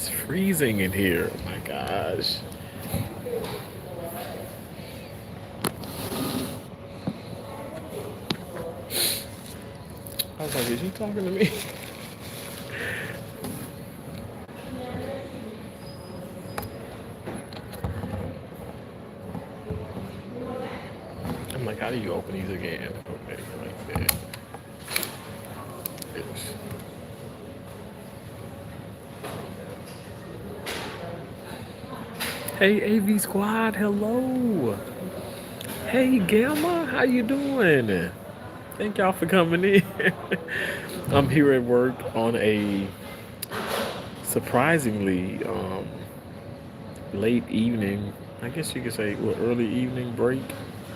It's freezing in here. Oh my gosh. I was like, is you talking to me? I'm like, how do you open these again? Okay, like that. It's- Hey, AV Squad, hello. Hey, Gamma, how you doing? Thank y'all for coming in. I'm here at work on a surprisingly late evening. I guess you could say, well, early evening break.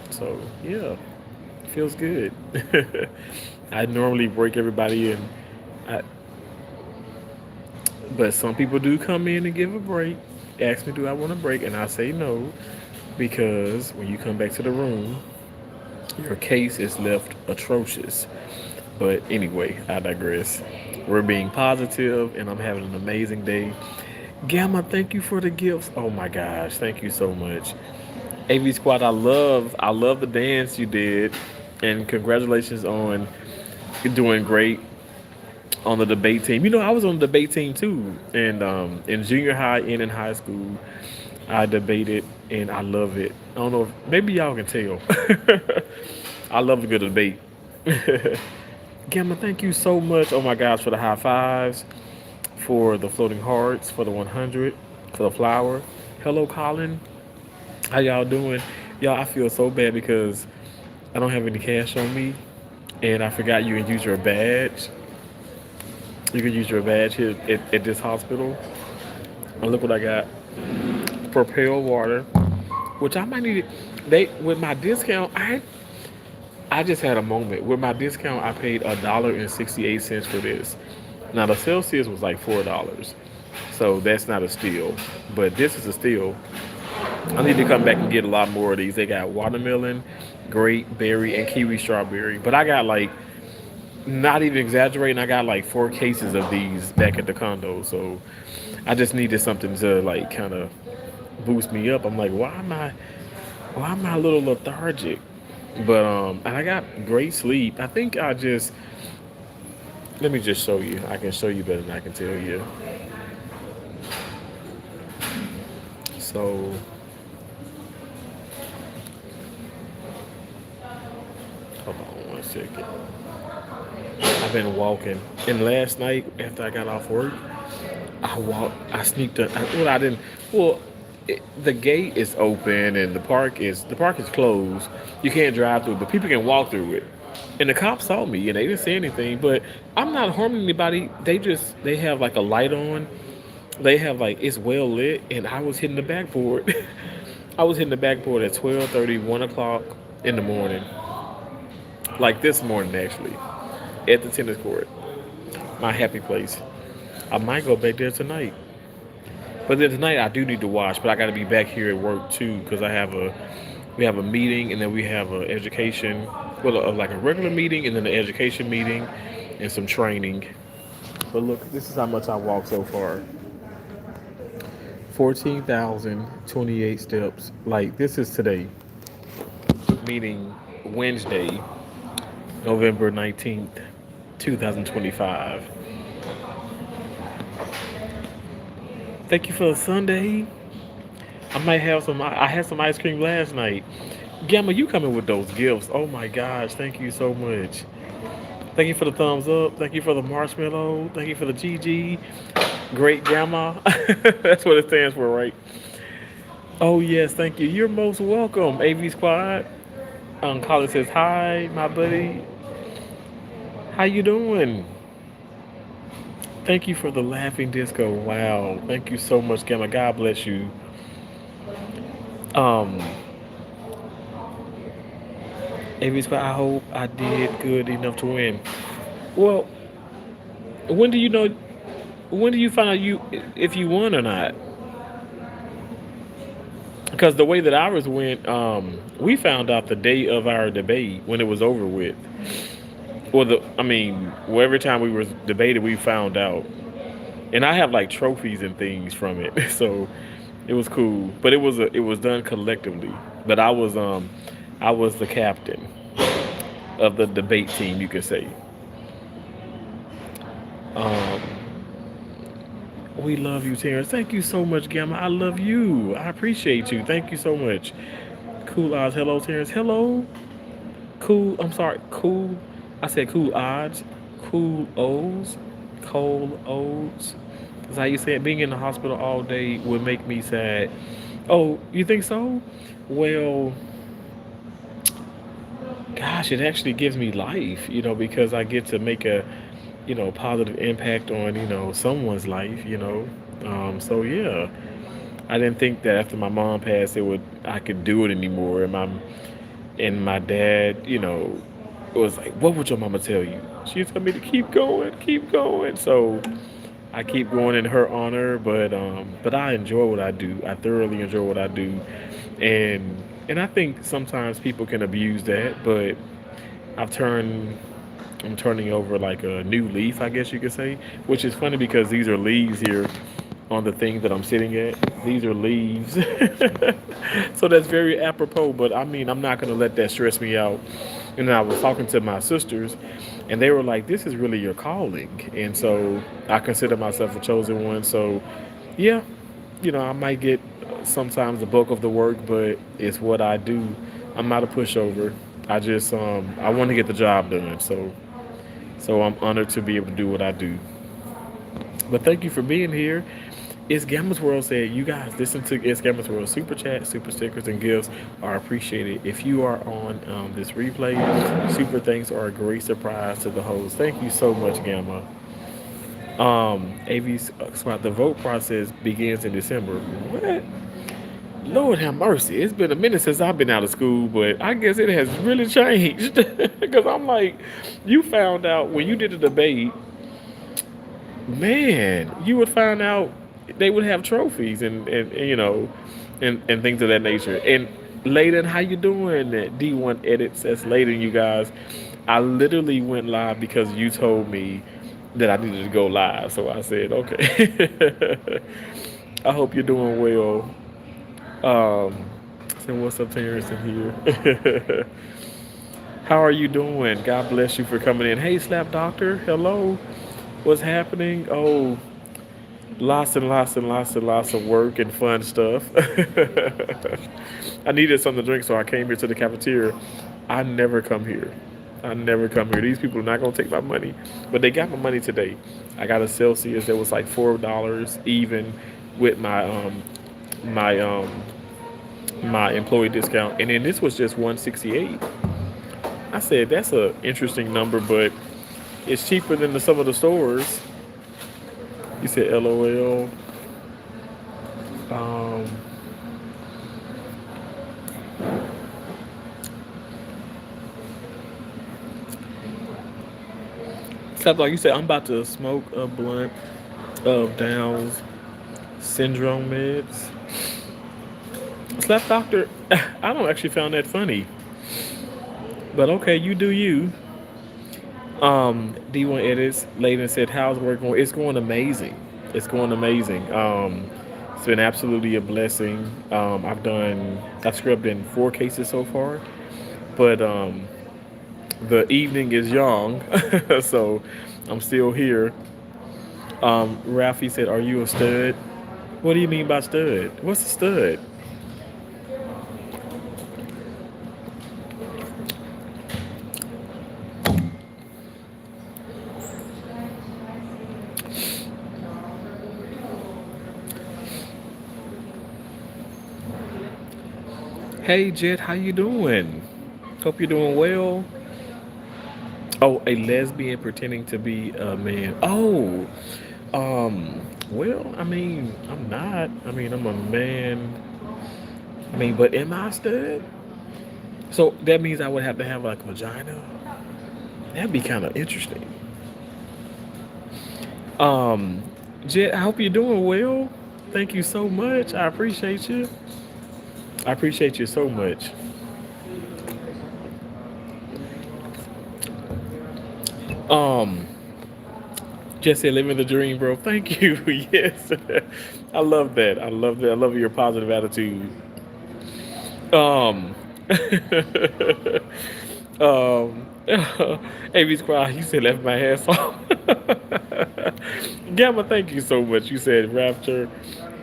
So yeah, feels good. I normally break everybody in, I, but some people do come in and give a break. Ask me, do I want a break? And I say no, because when you come back to the room, your case is left atrocious. But anyway, I digress. We're being positive, and I'm having an amazing day. Gamma, thank you for the gifts. Oh my gosh, thank you so much. AV Squad, I love the dance you did, and congratulations on doing great on the debate team. You know, I was on the debate team too, and in junior high and in high school, I debated, and I love it. I don't know if maybe y'all can tell. I love a good debate. Gamma, thank you so much. Oh my gosh, for the high fives, for the floating hearts, for the 100, for the flower. Hello, Colin. How y'all doing? Y'all, I feel so bad because I don't have any cash on me, and I forgot you can use your badge. You can use your badge here at this hospital. And look what I got: Propel water, which I might need. They with my discount, I just had a moment with my discount. I paid $1.68 for this. Now the Celsius was like $4, so that's not a steal, but this is a steal. I need to come back and get a lot more of these. They got watermelon, grape, berry, and kiwi strawberry. But I got like, not even exaggerating, I got like 4 cases of these back at the condo. So I just needed something to like kind of boost me up. I'm like, why am I a little lethargic? But and I got great sleep. I think I just let me just show you. I can show you better than I can tell you. So hold on 1 second. I've been walking, and last night after I got off work, I walked. I sneaked. Well, I didn't. Well, the gate is open, and the park is closed. You can't drive through, but people can walk through it. And the cops saw me, and they didn't say anything. But I'm not harming anybody. They have like a light on. They have like it's well lit, and I was hitting the backboard. I was hitting the backboard at 12:30, 1 o'clock in the morning, like this morning actually, at the tennis court, my happy place. I might go back there tonight. But then tonight I do need to watch, but I got to be back here at work too because we have a meeting, and then we have a education, well, like a regular meeting and then an education meeting and some training. But look, this is how much I walked so far: 14,028 steps. Like this is today, meaning Wednesday, November 19th, 2025. Thank you for the Sunday. I might have some. I had some ice cream last night. Gamma, you coming with those gifts? Oh my gosh! Thank you so much. Thank you for the thumbs up. Thank you for the marshmallow. Thank you for the GG. Great Grandma. That's what it stands for, right? Oh yes, thank you. You're most welcome, AV Squad. Colin says hi, my buddy. How you doing? Thank you for the laughing disco. Wow. Thank you so much, Gamma. God bless you. Um, AV Squad. I hope I did good enough to win. Well, when do you know? When do you find out you if you won or not? Because the way that ours went, we found out the day of our debate when it was over with. Well, every time we were debated, we found out. and I have like trophies and things from it. So it was cool, but it was done collectively. But I was the captain of the debate team, you could say. Um, we love you, Terrence. Thank you so much, Gamma. I love you. I appreciate you. Thank you so much. Cool odds. Hello, Terrence. Hello. Cool. I'm sorry. Cool. I said cool odds. Cool O's. Cold O's. That's how you say it. Being in the hospital all day would make me sad. Oh, you think so? Well, gosh, it actually gives me life, because I get to make a, positive impact on, someone's life, So yeah, I didn't think that after my mom passed, I could do it anymore. And my dad, was like, "What would your mama tell you?" She told me to keep going, keep going. So I keep going in her honor, but I enjoy what I do. I thoroughly enjoy what I do, and I think sometimes people can abuse that, but I've turned I'm turning over like a new leaf, I guess you could say, which is funny because these are leaves here on the thing that I'm sitting at. These are leaves. So that's very apropos, but I mean, I'm not going to let that stress me out. And I was talking to my sisters, and they were like, this is really your calling. And so I consider myself a chosen one. So, yeah, I might get sometimes the bulk of the work, but it's what I do. I'm not a pushover. I want to get the job done. So I'm honored to be able to do what I do. But thank you for being here. It's Gamma's World said, you guys listen to It's Gamma's World. Super chat, super stickers, and gifts are appreciated. If you are on this replay, super thanks are a great surprise to the host. Thank you so much, Gamma. AV Squad, the vote process begins in December. What? Lord have mercy. It's been a minute since I've been out of school, but I guess it has really changed. Because I'm like, you found out when you did the debate, man, you would find out they would have trophies and things of that nature. And Layden, how you doing? D1 edits. That's Layden, you guys. I literally went live because you told me that I needed to go live, so I said okay. I hope you're doing well. So what's up, Terrence in here? How are you doing? God bless you for coming in. Hey, Slap Doctor. Hello. What's happening? Oh, lots and lots and lots and lots of work and fun stuff. I needed something to drink, so I came here to the cafeteria. I never come here. I never come here. These people are not gonna take my money, but they got my money today. I got a Celsius that was like $4 even with my my employee discount, and then this was just 168. I said that's a interesting number, but it's cheaper than some of the stores. You said LOL. Um, Except like you said, I'm about to smoke a blunt of Down's syndrome meds. Slap Doctor, I don't actually found that funny. But okay, you do you. D1 edits. Layden said, "How's work going?" It's going amazing. It's going amazing. It's been absolutely a blessing. I've scrubbed in 4 cases so far, but the evening is young, so I'm still here. Ralphie said, "Are you a stud?" What do you mean by stud? What's a stud? Hey Jet, how you doing? Hope you're doing well. Oh, a lesbian pretending to be a man. Oh, well, I mean, I'm not. I mean, I'm a man. I mean, but am I a stud? So that means I would have to have like a vagina. That'd be kind of interesting. Um, Jet, I hope you're doing well. Thank you so much. I appreciate you. I appreciate you so much. Um, Just said living the dream, bro. Thank you. Yes. I love that. I love that. I love your positive attitude. Um um AB's quiet. You said left my hands off. Gamma, thank you so much. You said Rapture.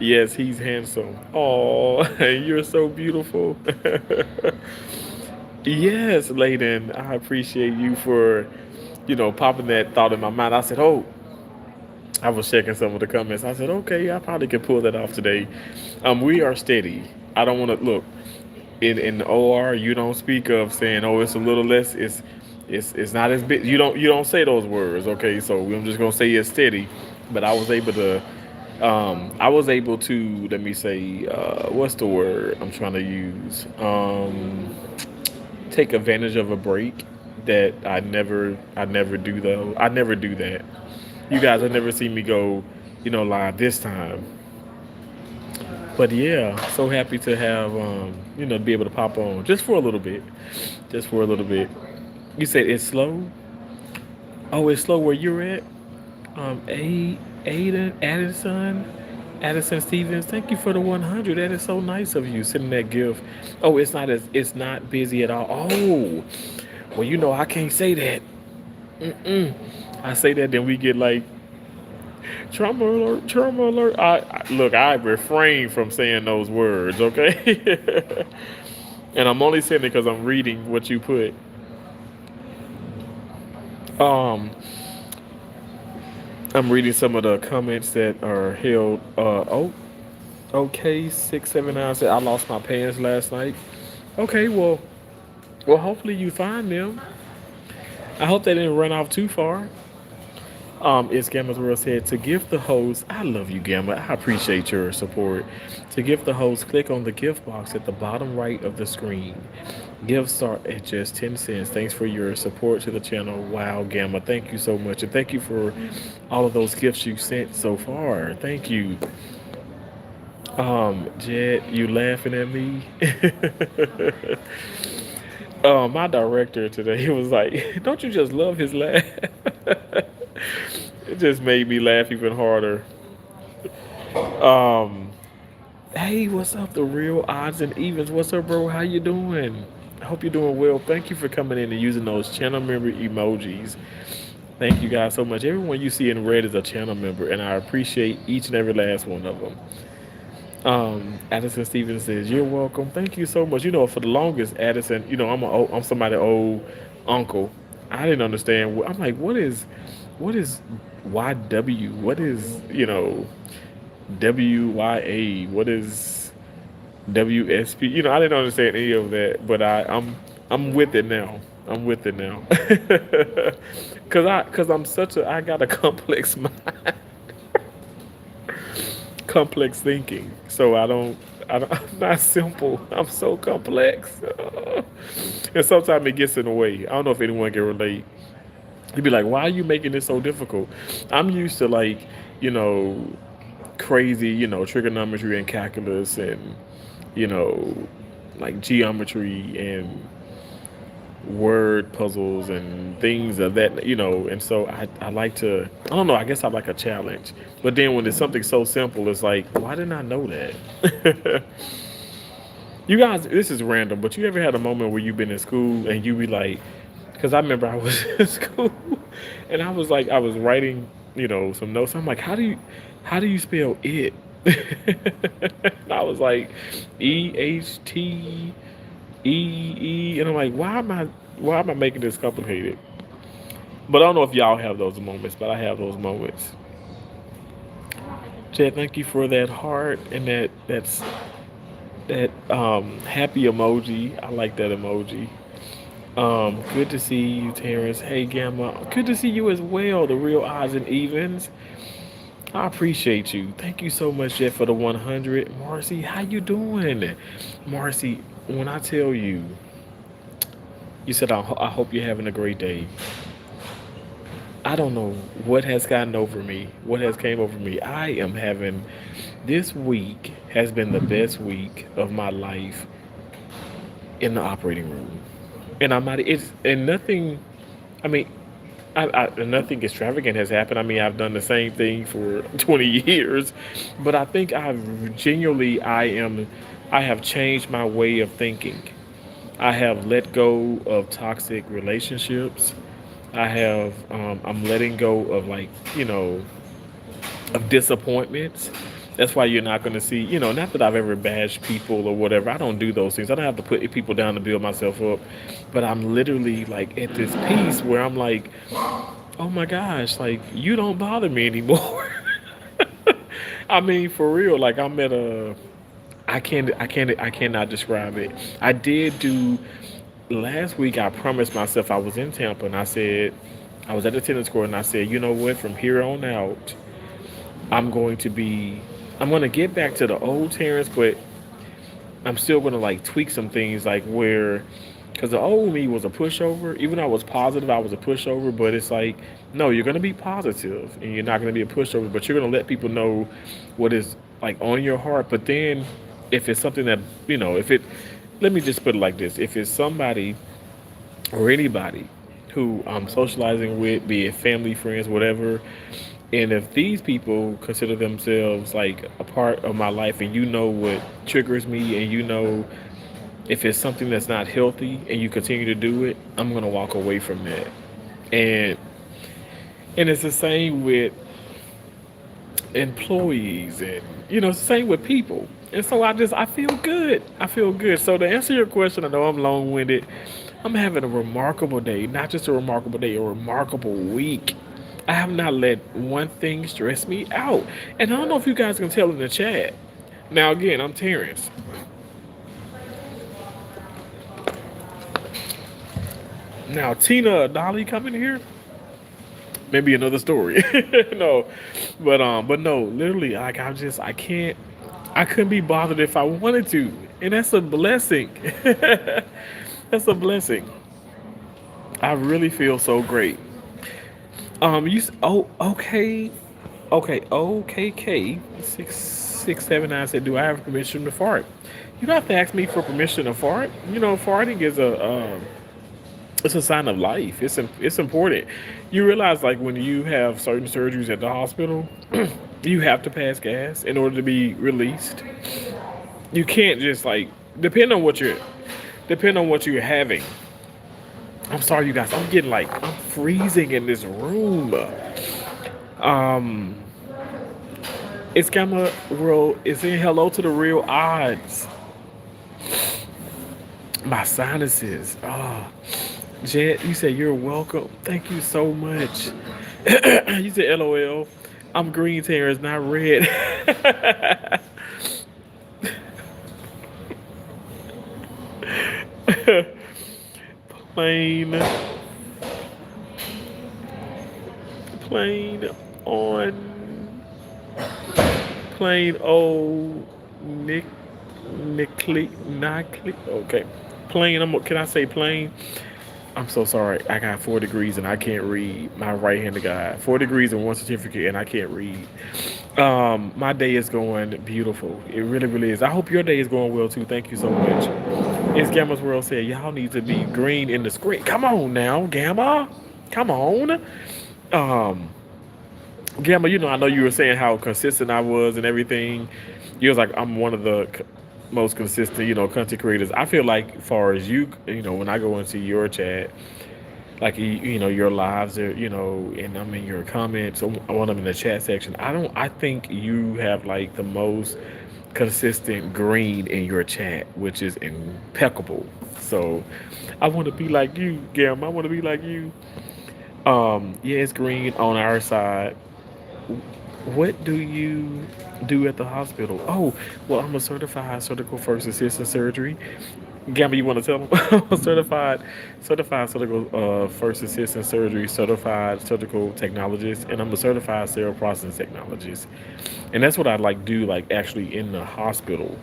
Yes, he's handsome. Oh, you're so beautiful. Yes, Layden, I appreciate you for, popping that thought in my mind. I said, oh, I was checking some of the comments. I said, okay, I probably could pull that off today. We are steady. I don't want to look in the OR. You don't speak of saying, oh, it's a little less. It's not as big. You don't say those words. Okay, so I'm just gonna say it's steady. But I was able to let me say, what's the word I'm trying to use? Take advantage of a break that I never do though. I never do that. You guys have never seen me go, live this time. But yeah, so happy to have to be able to pop on just for a little bit, just for a little bit. You said it's slow. Oh, it's slow where you're at. Addison Stevens. Thank you for the 100. That is so nice of you sending that gift. Oh, it's not busy at all. Oh, well, I can't say that. Mm-mm. I say that, then we get like trauma alert, trauma alert. Look. I refrain from saying those words. Okay, and I'm only saying it because I'm reading what you put. Um, I'm reading some of the comments that are held. Oh, okay. 679 said I lost my pants last night. Okay, well, hopefully you find them. I hope they didn't run off too far. It's Gamma's World said to give the host. I love you, Gamma. I appreciate your support. To give the host, click on the gift box at the bottom right of the screen. Gifts start at just 10 cents. Thanks for your support to the channel. Wow, Gamma. Thank you so much. And thank you for all of those gifts you sent so far. Thank you. Jed, you laughing at me? My director today was like, "Don't you just love his laugh?" It just made me laugh even harder. Um, hey, what's up, the real odds and evens? What's up, bro? How you doing? I hope you're doing well. Thank you for coming in and using those channel member emojis. Thank you guys so much. Everyone you see in red is a channel member, and I appreciate each and every last one of them. Addison Stevens says, "You're welcome. Thank you so much." For the longest, Addison, I'm somebody old uncle. I didn't understand. I'm like, what is YW? What is WYA? What is WSP? I didn't understand any of that, but I'm with it now. I'm with it now. I got a complex mind, complex thinking. So I'm not simple. I'm so complex. And sometimes it gets in the way. I don't know if anyone can relate. You'd be like, why are you making this so difficult? I'm used to like, you know, crazy, trigonometry and calculus and, you know, like geometry and word puzzles and things of that, and so I like to, I don't know, I guess I like a challenge. But then when it's something so simple, it's like, why didn't I know that? You guys, this is random, but you ever had a moment where you've been in school and you be like, because I remember I was in school and I was like, I was writing, some notes. I'm like, how do you spell it? And I was like, EHTEE, and I'm like, why am I making this complicated? But I don't know if y'all have those moments, but I have those moments. Chad, thank you for that heart and that happy emoji. I like that emoji. Good to see you, Terrence. Hey, Gamma. Good to see you as well. The real odds and evens. I appreciate you. Thank you so much, Jeff, for the 100. Marcy, how you doing? Marcy, when I tell you, you said, I hope you're having a great day. I don't know what has gotten over me, what has came over me. I am having, this week has been the best week of my life in the operating room. And I'm not, it's, and nothing, I mean, nothing extravagant has happened. I mean, I've done the same thing for 20 years, but I think I have changed my way of thinking. I have let go of toxic relationships. I'm letting go of like, of disappointments. That's why you're not going to see, not that I've ever bashed people or whatever. I don't do those things. I don't have to put people down to build myself up. But I'm literally like at this piece where I'm like, oh my gosh, like you don't bother me anymore. I mean, for real, like I'm at a, I cannot describe it. I did do last week. I promised myself I was in Tampa, and I said I was at the tennis court, and I said, you know what, from here on out, I'm going to be, I'm going to get back to the old Terrence, but I'm still going to like tweak some things, like where, because the old me was a pushover. Even though I was positive, I was a pushover. But it's like, no, you're going to be positive, and you're not going to be a pushover. But you're going to let people know what is like on your heart. But then, if it's something that if it, let me just put it like this: if it's somebody or anybody who I'm socializing with, be it family, friends, whatever, and if these people consider themselves like a part of my life, and you know what triggers me, and you know if it's something that's not healthy and you continue to do it, I'm gonna walk away from that. And and it's the same with employees, and it's the same with people. And so I feel good. I feel good. So to answer your question, I know I'm long winded. I'm having a remarkable day, not just a remarkable day, a remarkable week. I have not let one thing stress me out. And I don't know if you guys can tell in the chat. Now again, I'm Terrence. Now Tina Dolly coming here, maybe another story. No, but no, literally, like I can't, I couldn't be bothered if I wanted to, and that's a blessing. That's a blessing. I really feel so great. Okay, okay, OKK 6679 said, "Do I have permission to fart?" You don't have to ask me for permission to fart. Farting is it's a sign of life. It's important. You realize like when you have certain surgeries at the hospital, you have to pass gas in order to be released. You can't just like depend on what you're having. I'm sorry, you guys. I'm getting like I'm freezing in this room. Um, it's Gamma World. It's saying hello to the real odds. My sinuses. Oh, Jet, you said you're welcome. Thank you so much. You said LOL. I'm green Terrence, not red. Plain, plain on, plain old Nick, okay. Plain, can I say plain? I'm so sorry. I got 4 degrees and I can't read. My right-handed guy, 4 degrees and one certificate, and I can't read. My day is going beautiful. It really, really is. I hope your day is going well too. Thank you so much. It's Gamma's World said, y'all need to be green in the screen. Come on now, Gamma. Come on. Um, Gamma, I know you were saying how consistent I was and everything. You was like, I'm one of the most consistent, content creators. I feel like, as far as when I go into your chat, like your lives are, and I'm in your comments, so when I'm in the chat section, I think you have like the most consistent green in your chat, which is impeccable. So I want to be like you, Gam. I want to be like you. Yeah, it's green on our side. What do you do at the hospital? Oh, well, I'm a certified surgical first assistant surgery. Gamma, you want to tell them? I'm a certified surgical first assistant surgery, certified surgical technologist, and I'm a certified sterile processing technologist. And that's what I like do, like actually in the hospital.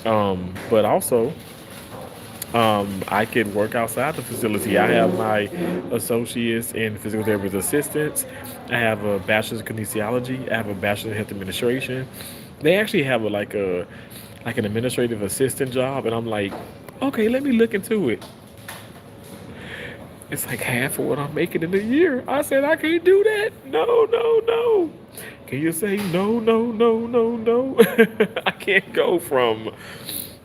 But also, I can work outside the facility. I have my associates in physical therapist assistants. I have a bachelor's of kinesiology. I have a bachelor's in health administration. They actually have like an administrative assistant job, and I'm like, okay, let me look into it. It's like half of what I'm making in a year. I said, I can't do that. No, no, no. Can you say no, no, no, no, no? I can't go from,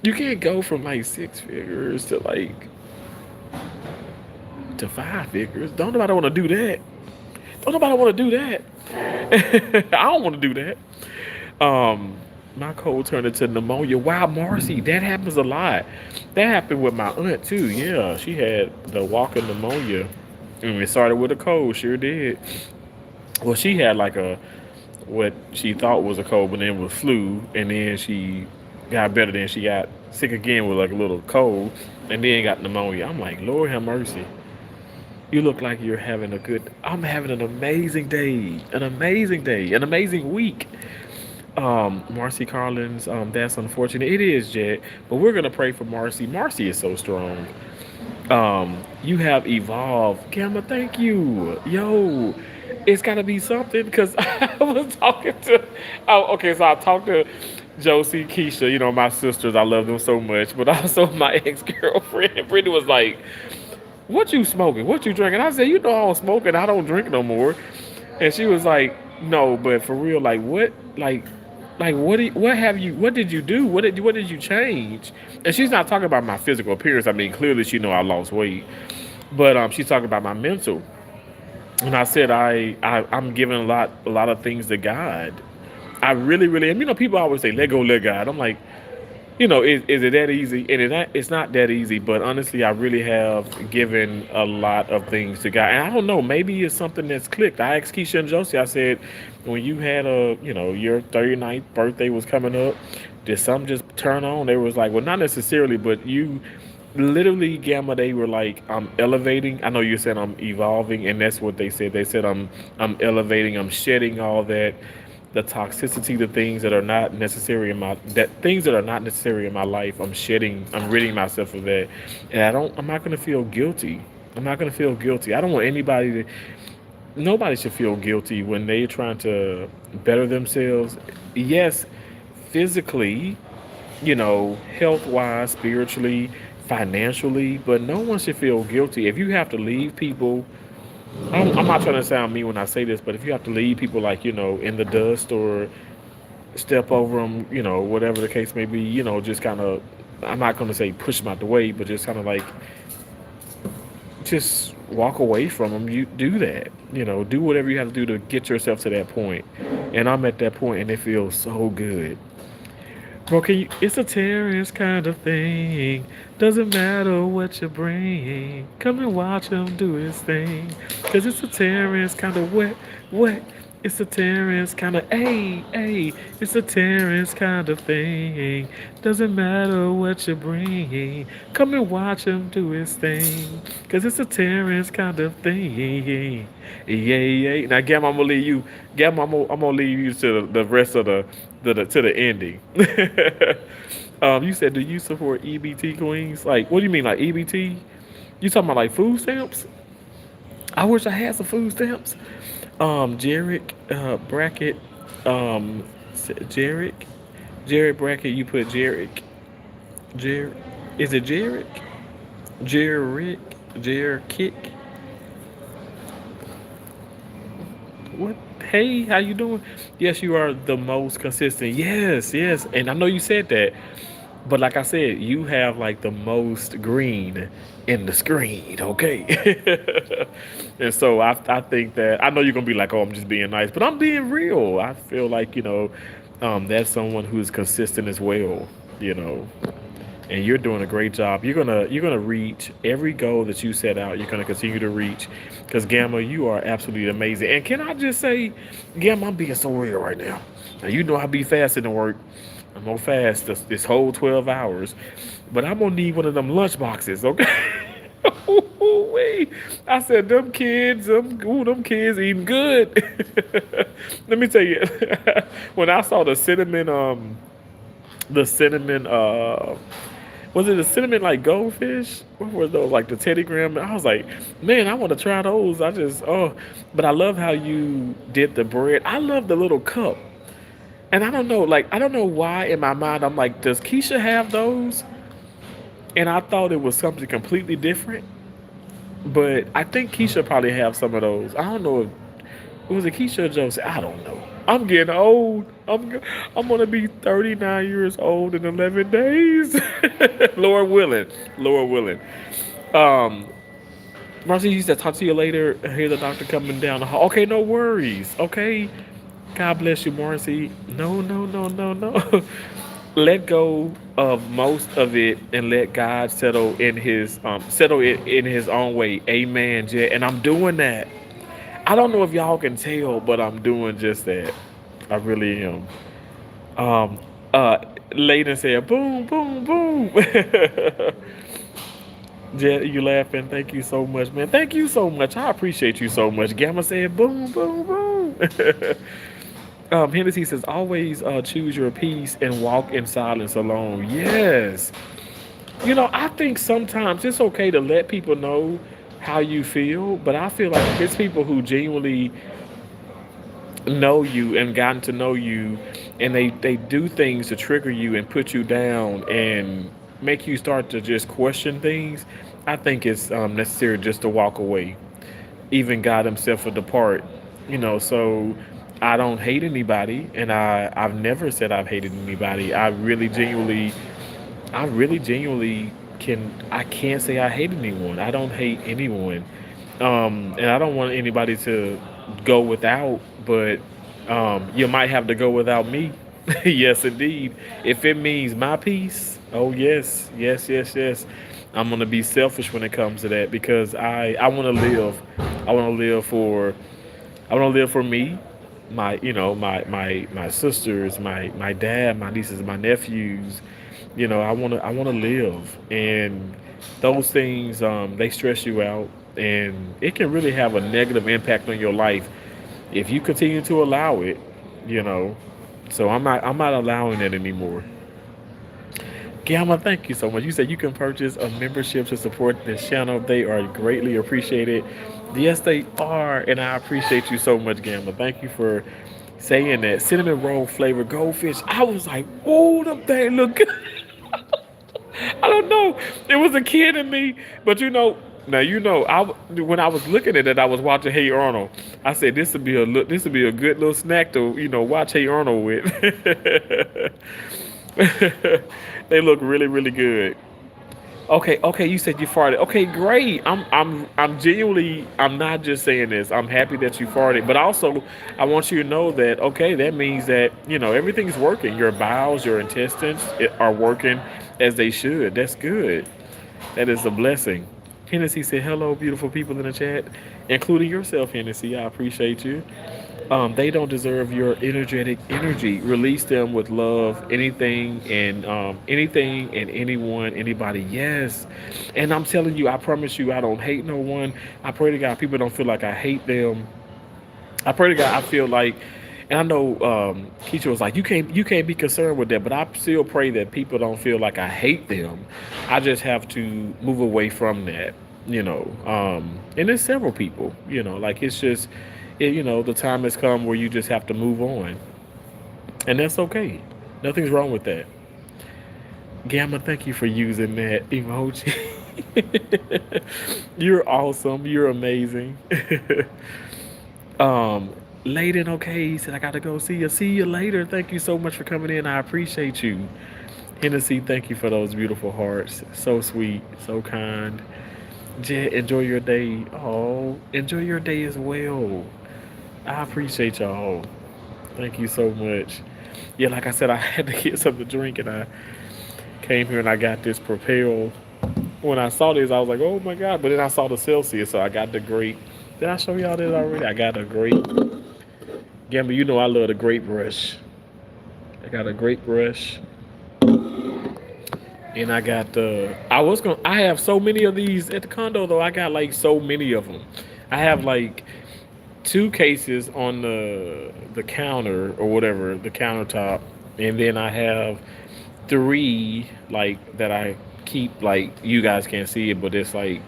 you can't go from like six figures to like, to five figures. Don't nobody want to do that. Don't nobody want to do that. I don't want to do that. My cold turned into pneumonia. Wow, Marcy, that happens a lot. That happened with my aunt too. Yeah, she had the walking pneumonia. And it started with a cold, sure did. Well, she had like a what she thought was a cold, but then was flu, and then she got better. Then she got sick again with like a little cold, and then got pneumonia. I'm like, Lord have mercy. You look like you're having a good. I'm having an amazing day, an amazing week. Marcy Carlins, that's unfortunate. It is, Jet, but we're gonna pray for Marcy. Marcy is so strong. You have evolved. Gamma, thank you. Yo, it's got to be something because I was talking to. Oh, okay, so I talked to Josie, Keisha, my sisters. I love them so much, but also my ex girlfriend. Brittany was like, "What you smoking? What you drinking?" I said, "You know I don't smoke and I don't drink no more." And she was like, "No, but for real, like what, like what did you do? What did you change?" And she's not talking about my physical appearance. I mean, clearly she know I lost weight, but she's talking about my mental. And I said I'm giving a lot of things to God. I really, really am. People always say, let go, let God. I'm like, is it that easy? And it's not that easy, but honestly, I really have given a lot of things to God. And I don't know, maybe it's something that's clicked. I asked Keisha and Josie, I said, when you had your 39th birthday was coming up, did something just turn on? They was like, well, not necessarily, but you literally, Gamma, they were like, I'm elevating. I know you said I'm evolving, and that's what they said. They said I'm elevating, I'm shedding all that, the toxicity, the things that are not necessary in my that things that are not necessary in my life. I'm shedding, I'm ridding myself of that. And I'm not gonna feel guilty. I'm not gonna feel guilty. I don't want anybody to nobody should feel guilty when they're trying to better themselves. Yes, physically, health wise, spiritually, financially, but no one should feel guilty. If you have to leave people, I'm not trying to sound mean when I say this, but if you have to leave people like, in the dust or step over them, whatever the case may be, just kind of, I'm not going to say push them out the way, but just kind of like, just walk away from them. You do that, do whatever you have to do to get yourself to that point. And I'm at that point and it feels so good. Bro, it's a Terrence kind of thing. Doesn't matter what you bring. Come and watch him do his thing. Cause it's a Terrence kind of wet. It's a Terrence kind of, hey. It's a Terrence kind of thing. Doesn't matter what you bring. Come and watch him do his thing. Cause it's a Terrence kind of thing. Yeah. Now, Gamma, I'm gonna leave you. Gamma, I'm gonna leave you to the rest of to the ending. You said, do you support EBT queens? Like, what do you mean, like EBT? You talking about like food stamps? I wish I had some food stamps. Jarek Brackett, Jarek, Jarek Brackett. You put Jarek, Jarek. Is it Jarek? Jarek, Jarek Kick. What? Hey, how you doing? Yes, you are the most consistent. Yes. And I know you said that, but like I said, you have like the most green in the screen, okay? And so I think that I know you're gonna be like, oh, I'm just being nice, but I'm being real. I feel like that's someone who's consistent as well, you know and you're doing a great job. You're gonna reach every goal that you set out. You're gonna continue to reach, because Gamma, you are absolutely amazing. And can I just say, Gamma, I'm being so real right now. Now you know I be fasting to work. I'm gonna fast this whole 12 hours, but I'm gonna need one of them lunch boxes, okay? Wait, I said them kids eating good. Let me tell you, when I saw the cinnamon was it a cinnamon like goldfish? What were those, like the Teddy Graham? I was like, man, I want to try those. But I love how you did the bread. I love the little cup. And I don't know why in my mind I'm like, does Keisha have those? And I thought it was something completely different. But I think Keisha probably have some of those. I don't know if was it Keisha or Josie. I don't know. I'm getting old. I'm gonna be 39 years old in 11 days. Lord willing. Lord willing. Um, Marcy, you said talk to you later. Hear the doctor coming down the hall. Okay, no worries. Okay. God bless you, Marcy. No, no, no, no, no. Let go of most of it and let God settle it in His own way. Amen. Jet. And I'm doing that. I don't know if y'all can tell, but I'm doing just that. I really am. Um, uh, Layden said, "Boom, boom, boom." Jet, you laughing? Thank you so much, man. Thank you so much. I appreciate you so much. Gamma said, "Boom, boom, boom." Hennessy says, "Always choose your peace and walk in silence alone." Yes. You know, I think sometimes it's okay to let people know how you feel, but I feel like it's people who genuinely know you and gotten to know you, and they do things to trigger you and put you down and make you start to just question things. I think it's necessary just to walk away. Even God himself will depart. So I don't hate anybody, and I've never said I've hated anybody. I really genuinely I can't say I hate anyone. I don't hate anyone. And I don't want anybody to go without, but you might have to go without me. Yes, indeed. If it means my peace, oh yes, yes, yes, yes. I'm gonna be selfish when it comes to that because I want to live. I want to live for I want to live for me, my sisters, my dad, my nieces, my nephews. I want to live, and those things they stress you out, and it can really have a negative impact on your life if you continue to allow it. You know, so I'm not allowing that anymore. Gamma, thank you so much. You said you can purchase a membership to support this channel. They are greatly appreciated. Yes, they are, and I appreciate you so much, Gamma. Thank you for saying that. Cinnamon roll flavor goldfish. I was like, oh, them thing look good. I don't know. It was a kid in me, but now when I was looking at it, I was watching Hey Arnold. I said this would be a good little snack to watch Hey Arnold with. They look really really good. Okay, okay, you said you farted. Okay, great. I'm genuinely I'm not just saying this. I'm happy that you farted, but also I want you to know that okay, that means that, everything's working. Your bowels, your intestines are working as they should. That's good. That is a blessing. Hennessy said, "Hello, beautiful people in the chat, including yourself, Hennessy. I appreciate you. They don't deserve your energetic energy. Release them with love, anything and anyone, anybody. Yes, and I'm telling you, I promise you, I don't hate no one. I pray to God people don't feel like I hate them. I pray to God I feel like, and I know Keisha was like, you can't be concerned with that, but I still pray that people don't feel like I hate them. I just have to move away from that, and there's several people, like it's just, the time has come where you just have to move on, and that's okay. Nothing's wrong with that. Gamma, thank you for using that emoji. You're awesome. You're amazing. Um, Layden, okay, he said I gotta go see you. See you later. Thank you so much for coming in. I appreciate you. Hennessy, thank you for those beautiful hearts. So sweet, so kind. Jet, enjoy your day. Oh, enjoy your day as well. I appreciate y'all. Thank you so much. Yeah, like I said, I had to get something to drink, and I came here and I got this Propel. When I saw this, I was like, oh my God. But then I saw the Celsius, so I got the grape. Did I show y'all this already? I got a grape. Gamble, I love the grape brush. I got a grape brush. And I got I have so many of these at the condo though. I got like so many of them. I have like two cases on the counter or whatever, the countertop. And then I have three like that I keep, like you guys can't see it, but it's like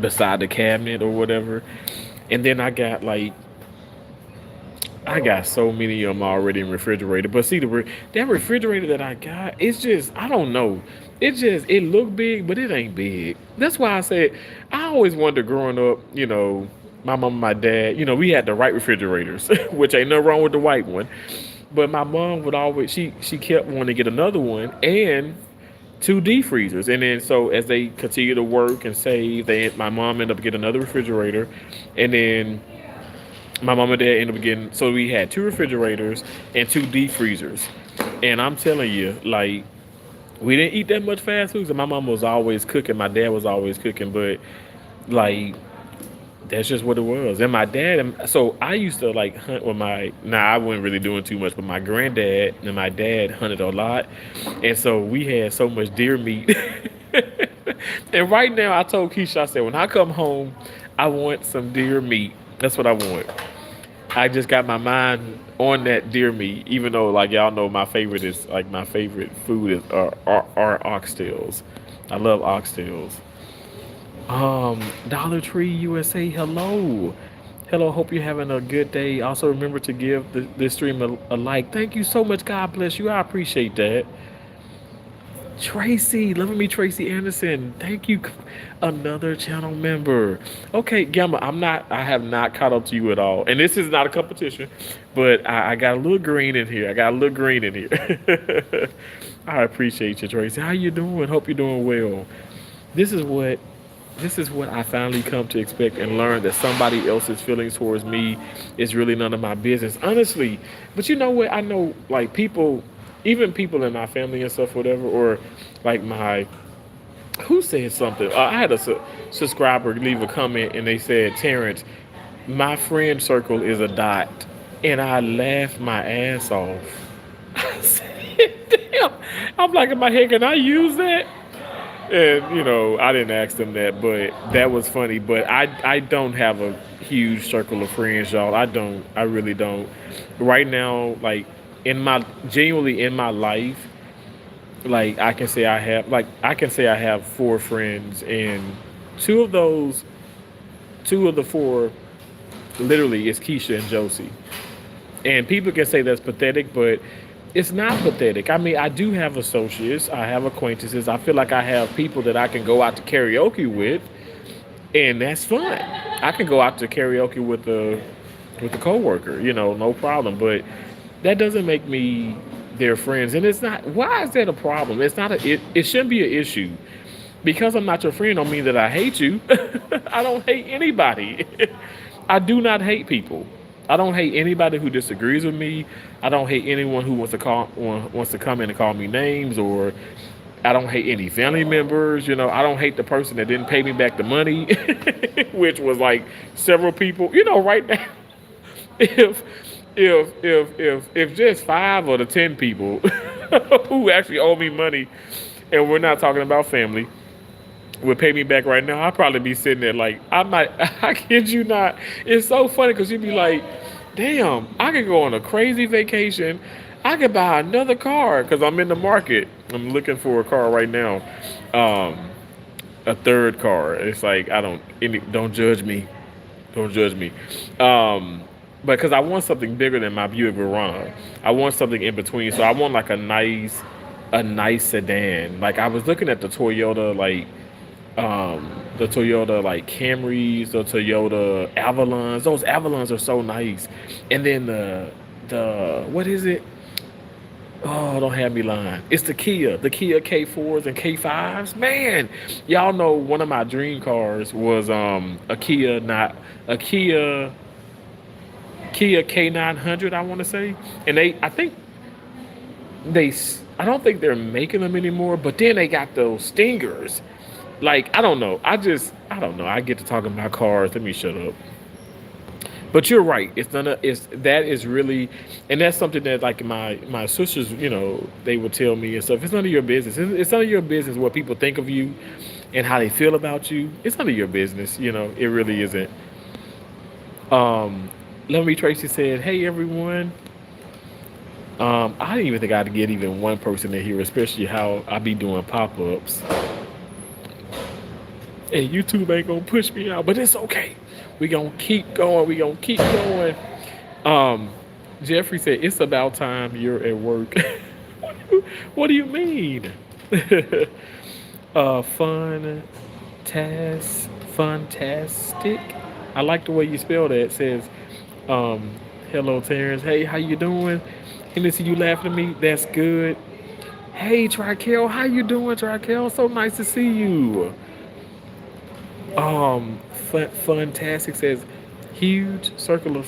beside the cabinet or whatever. And then I got like I got so many of them already in refrigerator. But see, that refrigerator that I got, it's just, I don't know. It look big, but it ain't big. That's why I said, I always wondered growing up, my mom and my dad, we had the right refrigerators, which ain't no wrong with the white one. But my mom would always, she kept wanting to get another one and two deep freezers. And then so as they continue to work and save, my mom ended up getting another refrigerator. And then my mom and dad ended up getting, so we had two refrigerators and two deep freezers. And I'm telling you, like, we didn't eat that much fast food. So my mom was always cooking, my dad was always cooking, but like that's just what it was. And my dad, so I used to like hunt with I wasn't really doing too much, but my granddad and my dad hunted a lot. And so we had so much deer meat. And right now I told Keisha, I said, when I come home, I want some deer meat. That's what I want. I just got my mind on that deer meat, even though like y'all know my favorite food are oxtails. I love oxtails. Dollar Tree USA, hello. Hello, hope you're having a good day. Also remember to give this stream a like. Thank you so much. God bless you. I appreciate that. Tracy, loving me, Tracy Anderson. Thank you, another channel member. Okay, Gamma, I have not caught up to you at all. And this is not a competition, but I got a little green in here. I appreciate you, Tracy. How you doing? Hope you're doing well. This is what this is what I finally come to expect and learn, that somebody else's feelings towards me is really none of my business. Honestly, but you know what? I know like people, even people in my family and stuff, whatever, or like who said something? I had a subscriber leave a comment and they said, Terrence, my friend circle is a dot. And I laughed my ass off. I said, damn. I'm like in my head, can I use that? And I didn't ask them that, but that was funny. But I don't have a huge circle of friends, y'all. I don't. I really don't. Right now, like genuinely in my life, like I can say I have four friends, and two of those, two of the four, literally is Keisha and Josie. And people can say that's pathetic, but it's not pathetic. I mean, I do have associates, I have acquaintances. I feel like I have people that I can go out to karaoke with, and that's fun. I can go out to karaoke with a coworker, no problem. But that doesn't make me their friends, and it's not. Why is that a problem? It's not it shouldn't be an issue. Because I'm not your friend don't mean that I hate you. I don't hate anybody. I do not hate people. I don't hate anybody who disagrees with me. I don't hate anyone who wants to come in and call me names, or I don't hate any family members. I don't hate the person that didn't pay me back the money, which was like several people. Right now, if if just 5 or 10 people who actually owe me money, and we're not talking about family, would pay me back right now, I'd probably be sitting there like, I kid you not. It's so funny because you'd be like, damn, I could go on a crazy vacation. I could buy another car because I'm in the market. I'm looking for a car right now. A third car. It's like, don't judge me. Don't judge me. But because I want something bigger than my Buick Verona. I want something in between. So I want like a nice sedan. Like I was looking at the Toyota, like Camrys, the Toyota Avalons. Those Avalons are so nice. And then the what is it? Oh, don't have me lying. It's the Kia K4s and K5s. Man, y'all know one of my dream cars was a Kia, not a Kia K900, I want to say. And I don't think they're making them anymore, but then they got those Stingers. Like, I don't know. I don't know. I get to talking about cars. Let me shut up. But you're right. That is really, and that's something that like my sisters, they would tell me and stuff. It's none of your business. It's none of your business what people think of you and how they feel about you. It's none of your business. It really isn't. Lovely Tracy said, "Hey everyone." I didn't even think I'd get even one person in here, especially how I be doing pop-ups. And YouTube ain't gonna push me out, but it's okay. We gonna keep going. Jeffrey said, "It's about time you're at work." What do you mean? Fun, fantastic. I like the way you spell that. It says, um, "Hello, Terrence. Hey, how you doing? Can to see you laughing at me. That's good. Hey, Trikel, how you doing, Trikel? So nice to see you." Fantastic says, "Huge circle of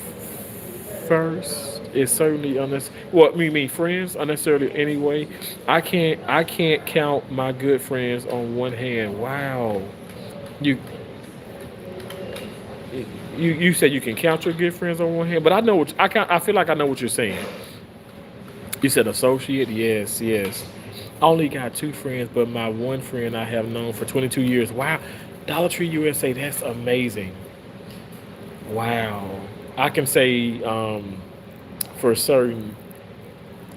first is certainly unnecessary." What me friends unnecessarily anyway. I can't count my good friends on one hand. Wow. You you said you can count your good friends on one hand, but I know what I feel like I know what you're saying. You said associate, yes, yes. I only got two friends, but my one friend I have known for 22 years. Wow, Dollar Tree USA, that's amazing. Wow, I can say for certain,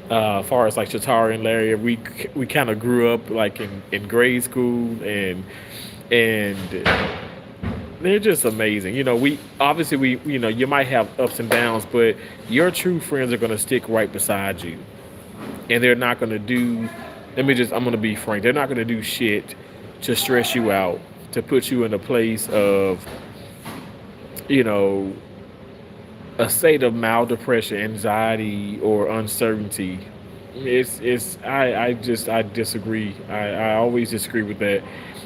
far as like Shatara and Larry, we kind of grew up like in grade school, and they're just amazing. We obviously you might have ups and downs, but your true friends are gonna stick right beside you, and they're not gonna do. I'm gonna be frank. They're not gonna do shit to stress you out, to put you in a place of you know a state of mild depression, anxiety, or uncertainty. I disagree. I always disagree with that.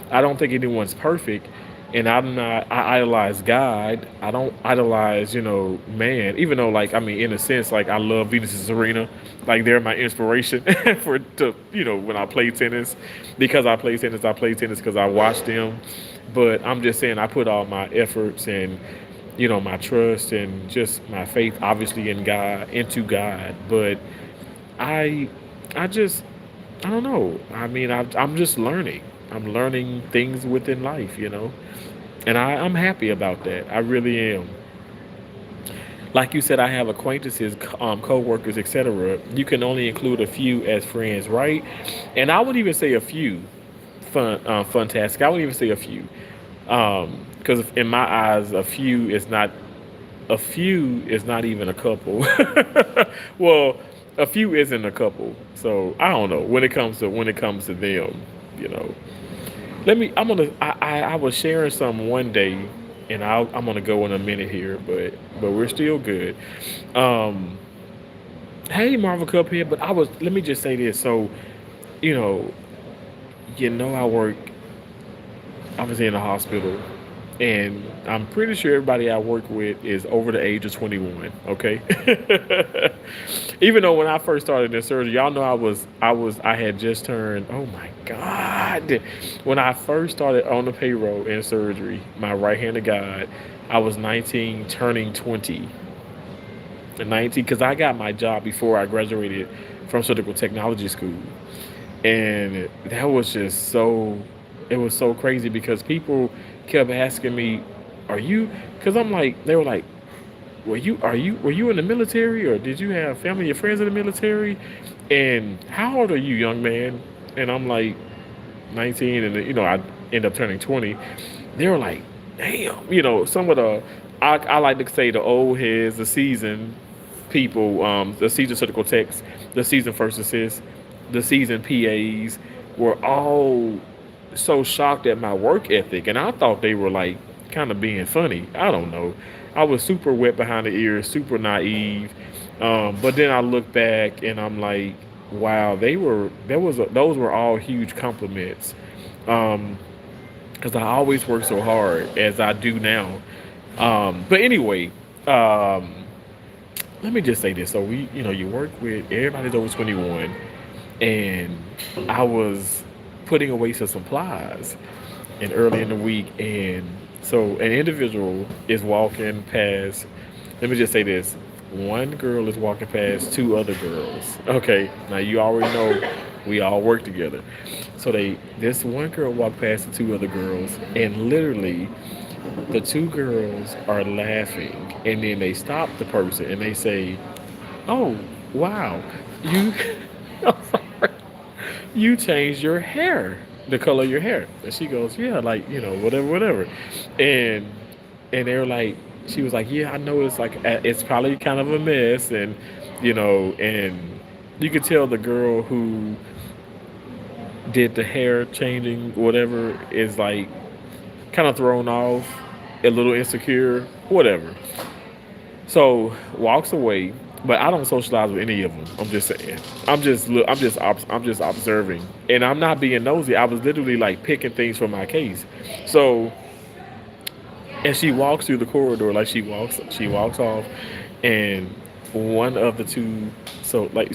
I don't think anyone's perfect, and I idolize God. I don't idolize man. Even though like I mean in a sense like I love Venus and Serena, like they're my inspiration for to when I play tennis. Because I play tennis because I watch them. But I'm just saying I put all my efforts and my trust and just my faith obviously into God. But I I just I don't know. I mean, I'm just learning. I'm learning things within life. And I'm happy about that. I really am. Like you said, I have acquaintances, co-workers, etc. You can only include a few as friends, right? And I would even say a few. Fantastic. I would even say a few. Because in my eyes, a few is not even a couple. Well, a few isn't a couple. So I don't know when it comes to them. You know, let me. I was sharing some one day, and I'm gonna go in a minute here, but we're still good. Um, hey, Marvel Cuphead, but I was. Let me just say this. So you know, I work obviously in a hospital, and I'm pretty sure everybody I work with is over the age of 21. Okay, even though when I first started in surgery, y'all know I had just turned. Oh my God, when I first started on the payroll in surgery, my right hand of God, I was 19, turning 20. And 19 because I got my job before I graduated from surgical technology school, and that was just so it was so crazy because people kept asking me, "Are you?" Because I'm like, they were like, were you in the military or did you have family or friends in the military? And how old are you, young man? And I'm like 19, and I end up turning 20. They were like, damn, some of the I like to say the old heads, the seasoned people, the seasoned surgical techs, the seasoned first assists, the seasoned PAs were all so shocked at my work ethic, and I thought they were like kind of being funny. I don't know. I was super wet behind the ears, super naive. But then I look back and I'm like, wow, those were all huge compliments. Um, because I always work so hard as I do now. But anyway, um, let me just say this. So you work with everybody's over 21, and I was putting away some supplies, and early in the week, and so an individual is walking past. Let me just say this: one girl is walking past two other girls. Okay, now you already know we all work together. So this one girl walked past the two other girls, and literally the two girls are laughing, and then they stop the person and they say, "Oh, wow, you." You changed your hair, the color of your hair. And she goes, yeah, like, whatever, whatever. And they were like, she was like, yeah, I know it's like, it's probably kind of a mess. And And you could tell the girl who did the hair changing, whatever, is like kind of thrown off, a little insecure, whatever. So walks away, but I don't socialize with any of them. I'm just saying. I'm just observing, and I'm not being nosy. I was literally like picking things from my case. So, and she walks through the corridor, like she walks off, and one of the two, like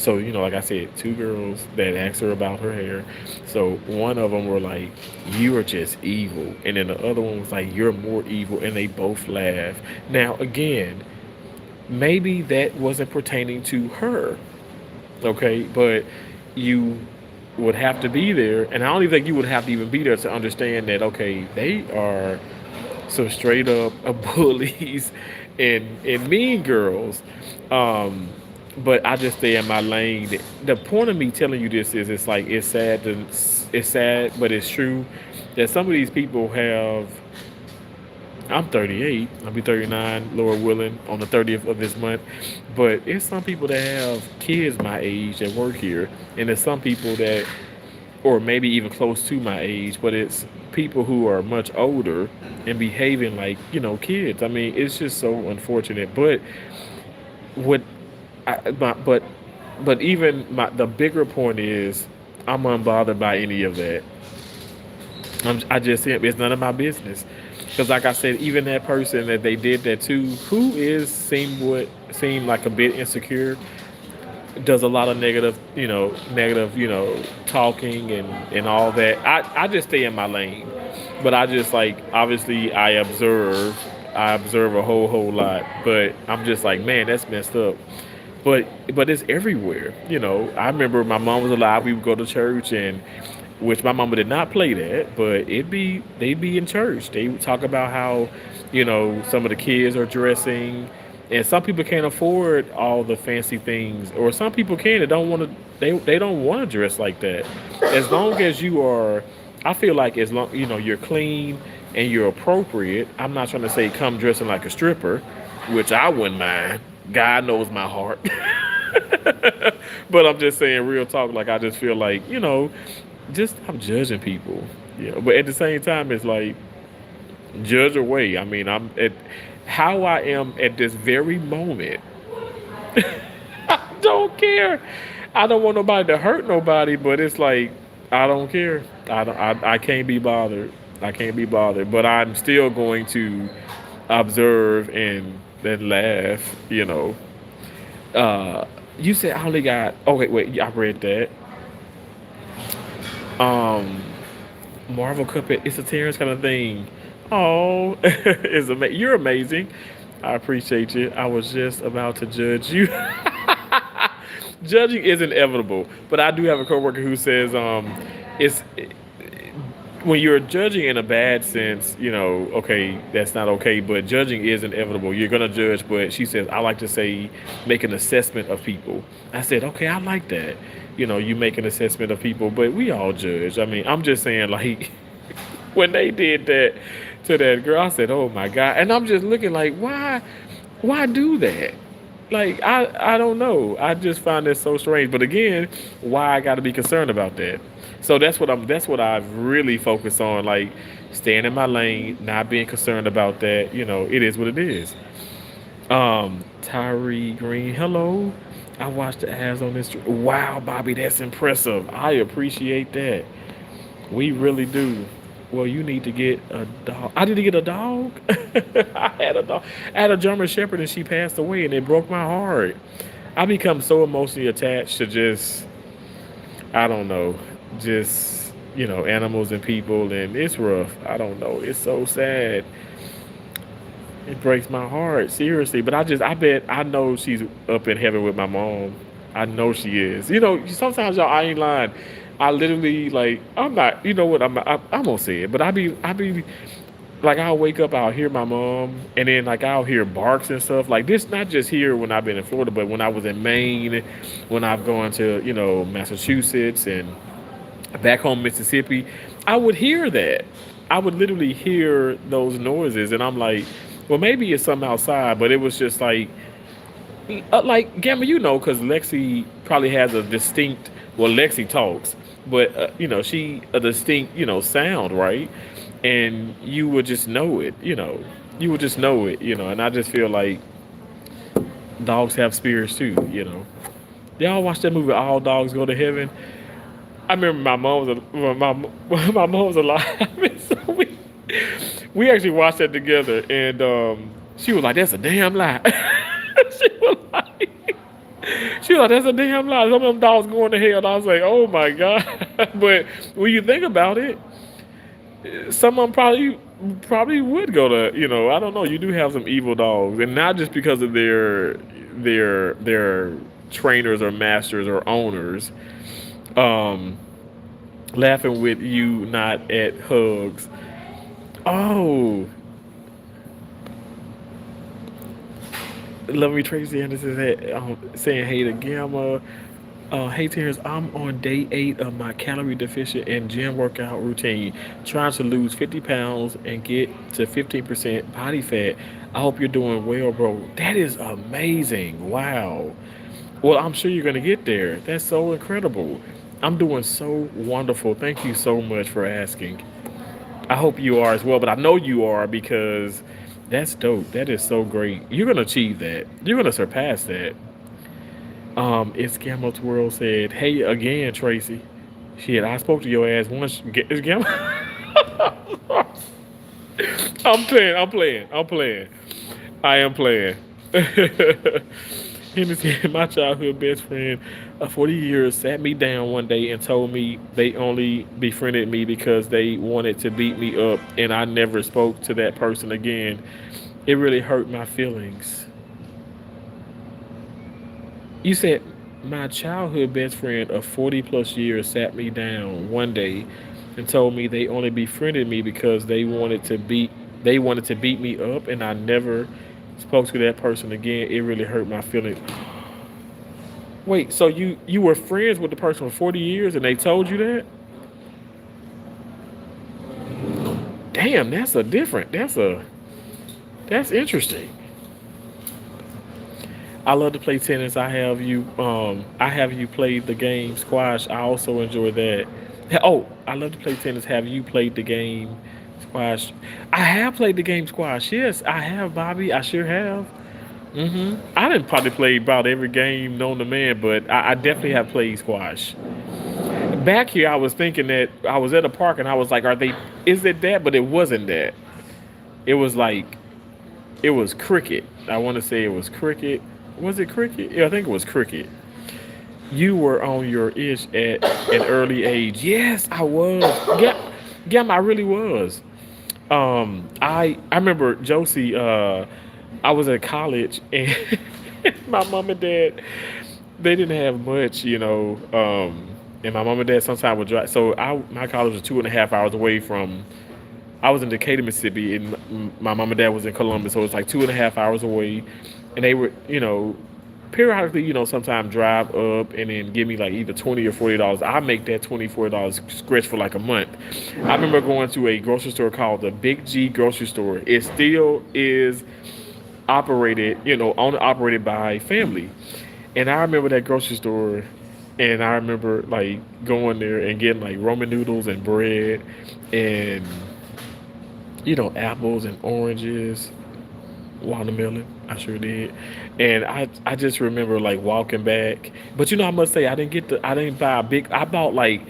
I said, two girls that asked her about her hair. So one of them were like, you are just evil, and then the other one was like, you're more evil, and they both laughed. Now again, maybe that wasn't pertaining to her, okay, but you would have to be there, and I don't even think you would have to even be there to understand that, okay, they are some straight up bullies and mean girls. Um, but I just stay in my lane. The point of me telling you this is, it's like it's sad, but it's true that some of these people have. I'm 38. I'll be 39, Lord willing, on the 30th of this month. But it's some people that have kids my age that work here, and there's some people that, or maybe even close to my age, but it's people who are much older and behaving like kids. I mean, it's just so unfortunate. But what, but even the bigger point is, I'm unbothered by any of that. I just said it's none of my business. Because like I said, even that person that they did that to, who is seem like a bit insecure, does a lot of negative, talking and all that. I just stay in my lane, but I just like obviously I observe a whole lot, but I'm just like, man, that's messed up. But it's everywhere. I remember my mom was alive. We would go to church, and which my mama did not play that, but they'd be in church. They would talk about how some of the kids are dressing, and some people can't afford all the fancy things, or some people can. They don't want to. They don't want to dress like that. As long as you are, I feel like as long you're clean and you're appropriate. I'm not trying to say come dressing like a stripper, which I wouldn't mind. God knows my heart. But I'm just saying real talk. Like I just feel like just stop judging people. Yeah, but at the same time, it's like judge away. I mean, I'm at how I am at this very moment. I don't care. I don't want nobody to hurt nobody, but it's like I don't care. I don't, I can't be bothered. I can't be bothered. But I'm still going to observe and then laugh. You said I only got. Oh wait. I read that. Um, Marvel Cuphead. It's a Terrence kind of thing. Oh, you're amazing. I appreciate you. I was just about to judge you. Judging is inevitable, but I do have a coworker who says it's when you're judging in a bad sense, okay, that's not okay, but judging is inevitable. You're gonna judge, but she says I like to say make an assessment of people. I said, okay, I like that. You make an assessment of people, but we all judge. I mean, I'm just saying, like, when they did that to that girl, I said, oh my God. And I'm just looking like, why do that? Like, I don't know. I just find this so strange. But again, why I got to be concerned about that? So that's what I've really focused on, like staying in my lane, not being concerned about that. It is what it is. Tyree Green, hello. I watched the ads on this. Wow, Bobby, that's impressive. I appreciate that. We really do. Well, you need to get a dog. I need to get a dog. I had a dog. I had a German Shepherd, and she passed away, and it broke my heart. I become so emotionally attached to just, I don't know, just animals and people, and it's rough. I don't know. It's so sad. It breaks my heart, seriously. But I bet, I know she's up in heaven with my mom. I know she is. Sometimes y'all, I ain't lying. I literally like, I'm not. You know what? I'm gonna say it, but I be like, I'll wake up, I'll hear my mom, and then like I'll hear barks and stuff like this. Not just here when I've been in Florida, but when I was in Maine, when I've gone to Massachusetts and back home Mississippi, I would hear that. I would literally hear those noises, and I'm like, well, maybe it's something outside, but it was just like Like Gamma, you know, because Lexi probably has a distinct. Well, Lexi talks, but she a distinct, sound, right? And you would just know it, You would just know it, And I just feel like dogs have spirits too, Y'all watch that movie All Dogs Go to Heaven? I remember my mom was my mom was alive, so we actually watched that together, and she was like, "That's a damn lie." she was like, she was like, "That's a damn lie." Some of them dogs going to hell. And I was like, "Oh my god!" But when you think about it, some of them probably would go to. I don't know. You do have some evil dogs, and not just because of their trainers or masters or owners. Um, Laughing with you, not at hugs. Oh, Love Me Tracy Anderson saying hey to Gamma. Hey Terrence, I'm on day 8 of my calorie deficient and gym workout routine, trying to lose 50 pounds and get to 15% body fat. I hope you're doing well, bro. That is amazing. Wow. Well, I'm sure you're going to get there. That's so incredible. I'm doing so wonderful. Thank you so much for asking. I hope you are as well, but I know you are because that's dope. That is so great. You're gonna achieve that. You're gonna surpass that. It's Gamo's World said, "Hey again, Tracy. Shit, I spoke to your ass once. Is Gamo? I'm playing. I'm playing. I'm playing. I am playing." Hennessy, my childhood best friend of 40 years, sat me down one day and told me they only befriended me because they wanted to beat me up, and I never spoke to that person again. It really hurt my feelings. You said my childhood best friend of 40 plus years sat me down one day and told me they only befriended me because they wanted to beat me up, and I never spoke to that person again. It really hurt my feelings. Wait, so you were friends with the person for 40 years and they told you that? Damn, that's interesting. I love to play tennis. I have you played the game squash. I also enjoy that. Oh, I love to play tennis. Have you played the game squash? I have played the game squash. Yes, I have, Bobby. I sure have. I didn't probably play about every game known to man, but I definitely have played squash. Back here, I was thinking that I was at a park and I was like, "Are they? Is it that?" But it wasn't that. It was like it was cricket. I want to say it was cricket. Was it cricket? Yeah, I think it was cricket. You were on your ish at an early age. Yes, I was. Yeah, yeah, I really was. I remember Josie. I was at college and my mom and dad they didn't have much, and my mom and dad sometimes would drive. So my college was 2.5 hours away from. I was in Decatur, Mississippi, and my mom and dad was in Columbus, so it's like 2.5 hours away, and they were, periodically, sometimes drive up and then give me like either $20 or $40. I make that $20 $40 stretch for like a month. I remember going to a grocery store called the Big G grocery store. It still is operated, owned and operated by family. And I remember that grocery store, and I remember like going there and getting like Roman noodles and bread, and apples and oranges, watermelon. I sure did, and I just remember like walking back. But I must say I didn't buy a big. I bought like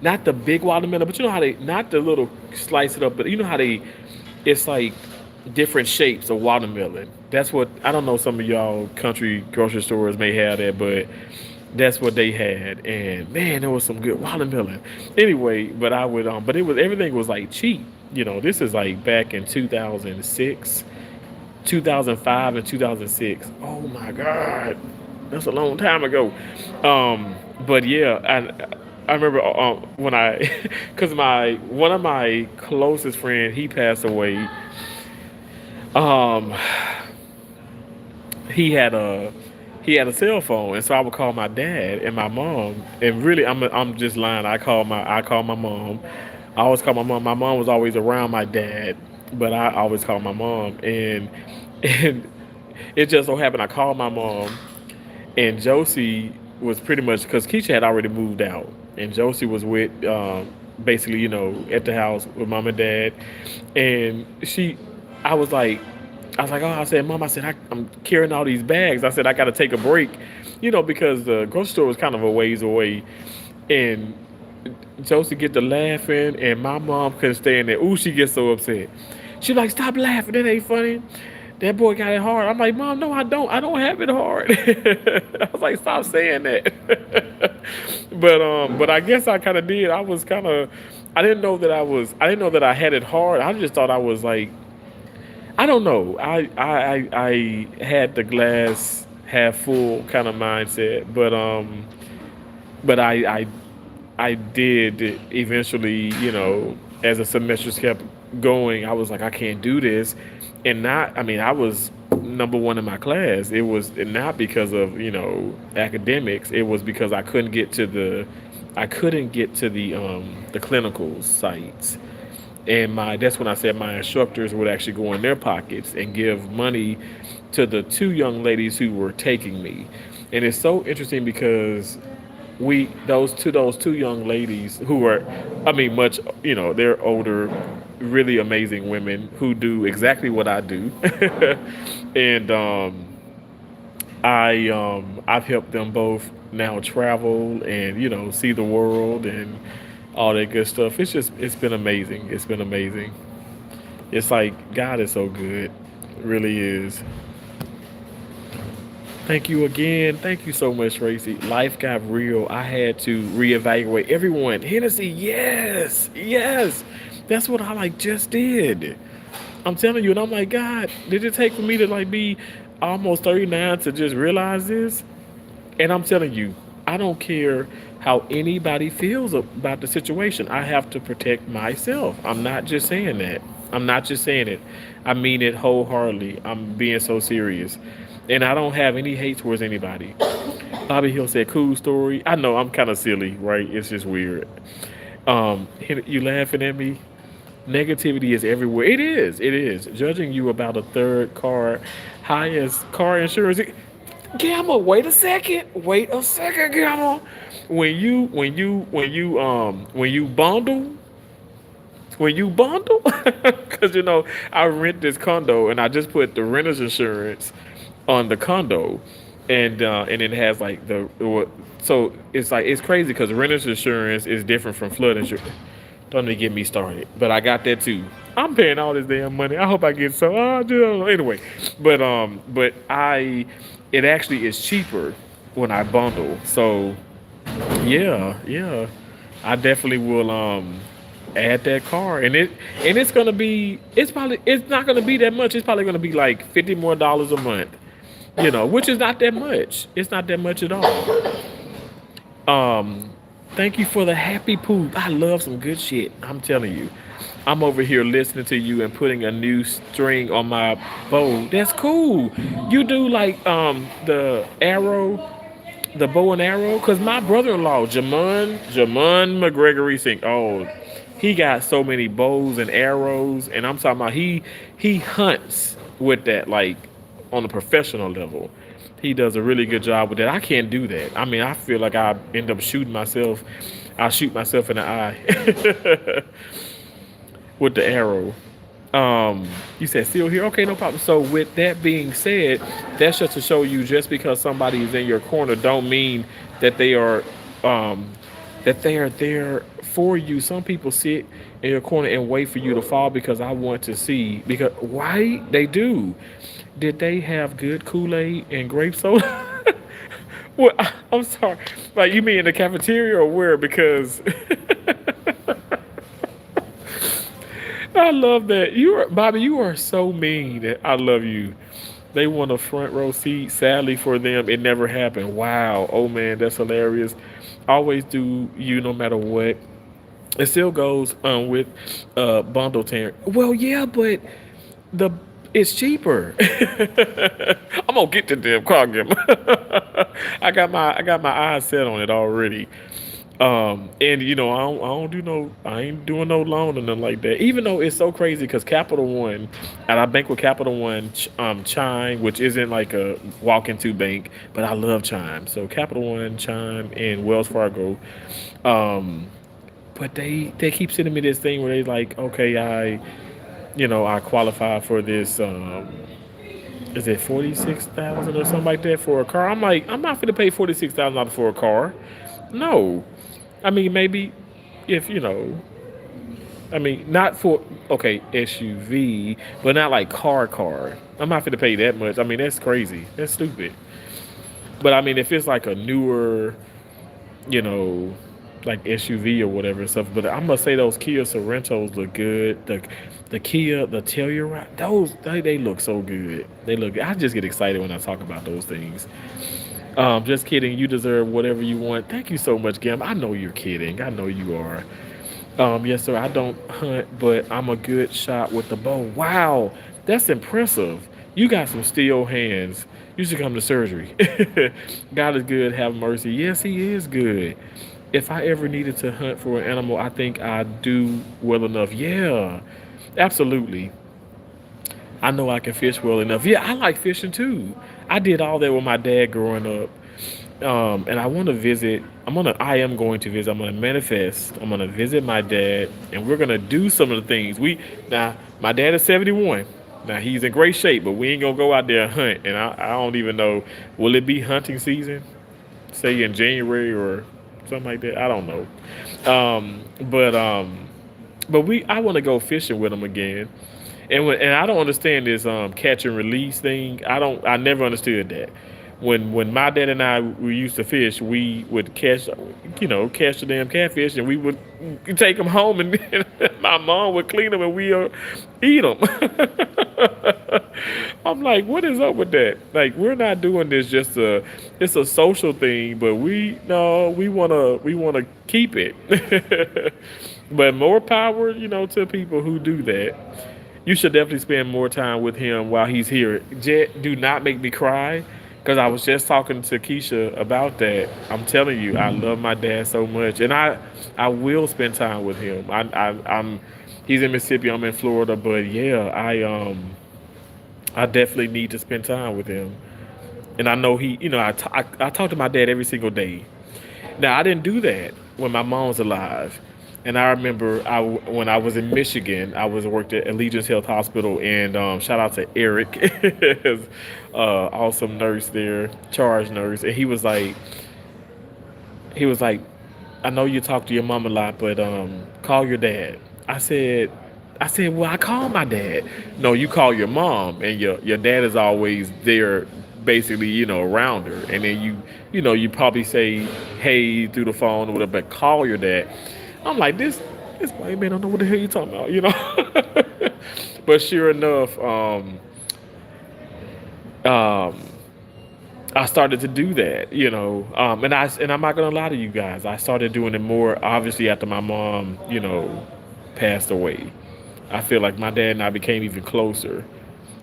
not the big watermelon, but you know how they not the little slice it up, but you know how they it's like different shapes of watermelon. That's what I don't know. Some of y'all country grocery stores may have that, but that's what they had. And man, there was some good watermelon. Anyway, but it was everything was like cheap. This is like back in 2006, 2005, and 2006. Oh my God, that's a long time ago. But yeah, I remember when because my one of my closest friend he passed away. Um, he had a he had a cell phone, and so I would call my dad and my mom. And really, I'm just lying. I call my mom. I always call my mom. My mom was always around my dad, but I always call my mom. And it just so happened I called my mom, and Josie was pretty much because Keisha had already moved out, and Josie was with basically, at the house with mom and dad, and I was like, oh, I said, Mom, I said, I'm carrying all these bags. I said, I got to take a break, because the grocery store was kind of a ways away, and Josie get to laughing, and my mom couldn't stay in there. Ooh, she gets so upset. She like, stop laughing. That ain't funny. That boy got it hard. I'm like, Mom, no, I don't. I don't have it hard. I was like, stop saying that. but I guess I kind of did. I was kind of. I didn't know that I had it hard. I just thought I was like, I don't know. I had the glass half full kind of mindset, but I did eventually, as the semesters kept going, I was like, I can't do this. And not, I mean, I was number one in my class. It was not because of, academics. It was because I couldn't get to the clinical sites. And that's when I said my instructors would actually go in their pockets and give money to the two young ladies who were taking me. And it's so interesting because those two young ladies who are, I mean, much, they're older, really amazing women who do exactly what I do. And I've helped them both now travel and, see the world and all that good stuff. It's been amazing. It's been amazing. It's like God is so good. It really is. Thank you again. Thank you so much, Tracy. Life got real. I had to reevaluate everyone. Hennessy, yes, yes. That's what I like just did. I'm telling you, and I'm like, God, did it take for me to like be almost 39 to just realize this? And I'm telling you, I don't care how anybody feels about the situation. I have to protect myself. I'm not just saying that. I'm not just saying it. I mean it wholeheartedly. I'm being so serious. And I don't have any hate towards anybody. Bobby Hill said, cool story. I know I'm kind of silly, right? It's just weird. You laughing at me? Negativity is everywhere. It is. It is. Judging you about a third car, highest car insurance. Gamma, wait a second. Wait a second, Gamma. When you bundle, because I rent this condo and I just put the renter's insurance on the condo, and it has like so it's like it's crazy because renter's insurance is different from flood insurance. Don't even get me started, but I got that too. I'm paying all this damn money. I hope I get some. Anyway, but it actually is cheaper when I bundle. So yeah, yeah. I definitely will add that car, and it's gonna be it's not gonna be that much. It's probably gonna be like $50 more a month. Which is not that much. It's not that much at all. Um, Thank you for the happy poop. I love some good shit. I'm telling you. I'm over here listening to you and putting a new string on my bow. That's cool. You do like the bow and arrow, cause my brother-in-law, Jamon McGregory Singh. Oh, he got so many bows and arrows, and I'm talking about he hunts with that like on a professional level. He does a really good job with that. I can't do that. I mean, I feel like I end up shooting myself. I shoot myself in the eye with the arrow. You said still here? Okay, no problem. So with that being said, that's just to show you just because somebody is in your corner don't mean that um they are there for you. Some people sit in your corner and wait for you to fall because I want to see because why they do. Did they have good Kool-Aid and grape soda? Well, I'm sorry. Like you mean in the cafeteria or where? Because I love that. Bobby, you are so mean. I love you. They want a front row seat. Sadly for them, it never happened. Wow. Oh man, that's hilarious. Always do you no matter what. It still goes with bundle tear. Well, yeah, but the it's cheaper. I'm gonna get the damn car again. I got my eyes set on it already. And I don't do no, I ain't doing no loan or nothing like that. Even though it's so crazy because Capital One, and I bank with Capital One, Chime, which isn't like a walk into bank, but I love Chime. So Capital One, Chime, and Wells Fargo. Um, but they keep sending me this thing where they like, okay, I qualify for this. Is it 46,000 or something like that for a car? I'm like, I'm not gonna pay $46,000 for a car. No, I mean maybe if I mean not for okay SUV, but not like car. I'm not gonna pay that much. I mean that's crazy. That's stupid. But I mean if it's like a newer, you know, like SUV or whatever and stuff. But I must say those Kia Sorrentos look good. The Kia, the Telluride, those they look so good. They look good. I just get excited when I talk about those things. Just kidding. You deserve whatever you want. Thank you so much, Gam. I know you're kidding. I know you are. Yes, sir. I don't hunt, but I'm a good shot with the bow. Wow, that's impressive. You got some steel hands. You should come to surgery. God is good. Have mercy. Yes, He is good. If I ever needed to hunt for an animal, I think I do well enough. Yeah, absolutely. I know I can fish well enough. Yeah, I like fishing too. I did all that with my dad growing up. And I want to visit. I am going to visit. I'm gonna manifest. I'm gonna visit my dad, and we're gonna do some of the things now. My dad is 71. Now he's in great shape, but we ain't gonna go out there and hunt. And I don't even know. Will it be hunting season? Say in January or something like that. I don't know. But I want to go fishing with him again. And I don't understand this catch and release thing. I never understood that. When my dad and I we used to fish, we would catch the damn catfish, and we would take them home, and my mom would clean them, and we eat them. I'm like, what is up with that? Like, we're not doing this it's a social thing, but we no, we wanna keep it. But more power, to people who do that. You should definitely spend more time with him while he's here. Jet, do not make me cry. Because I was just talking to Keisha about that. I'm telling you, I love my dad so much, and I will spend time with him. I'm he's in Mississippi, I'm in Florida, but yeah, I definitely need to spend time with him. And I know I talk to my dad every single day. Now I didn't do that when my mom was alive, and I remember when I was in Michigan, I was worked at Allegiance Health Hospital, and shout out to Eric, awesome nurse there, charge nurse, and he was like, I know you talk to your mom a lot, but call your dad. I said, well, I call my dad. No, you call your mom, and your dad is always there, basically, around her. And then you probably say hey through the phone or whatever, but call your dad. I'm like, this white man don't know what the hell you talking about. But sure enough, um, I started to do that, and I'm not gonna lie to you guys. I started doing it more, obviously, after my mom, passed away. I feel like my dad and I became even closer,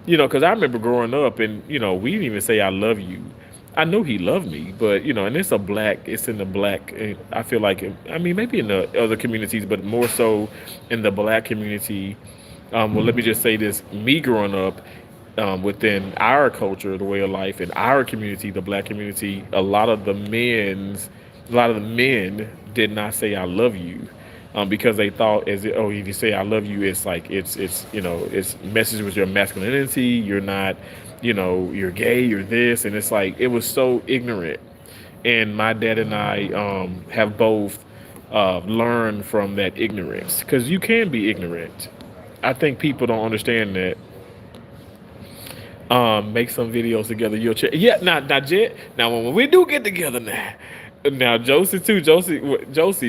because I remember growing up, and we didn't even say I love you. I know he loved me, but and it's in the black. I feel like, I mean, maybe in the other communities, but more so in the black community. Well, let me just say this: me growing up, within our culture, the way of life in our community, the black community, a lot of the men did not say I love you, because they thought if you say I love you, it's like it's message with your masculinity. You're not, you're gay, you're this, and it's like it was so ignorant. And my dad and I have both learned from that ignorance, because you can be ignorant. I think people don't understand that. Make some videos together. You'll check. Yeah, now, Jet. Now, when we do get together, now Josie too. Josie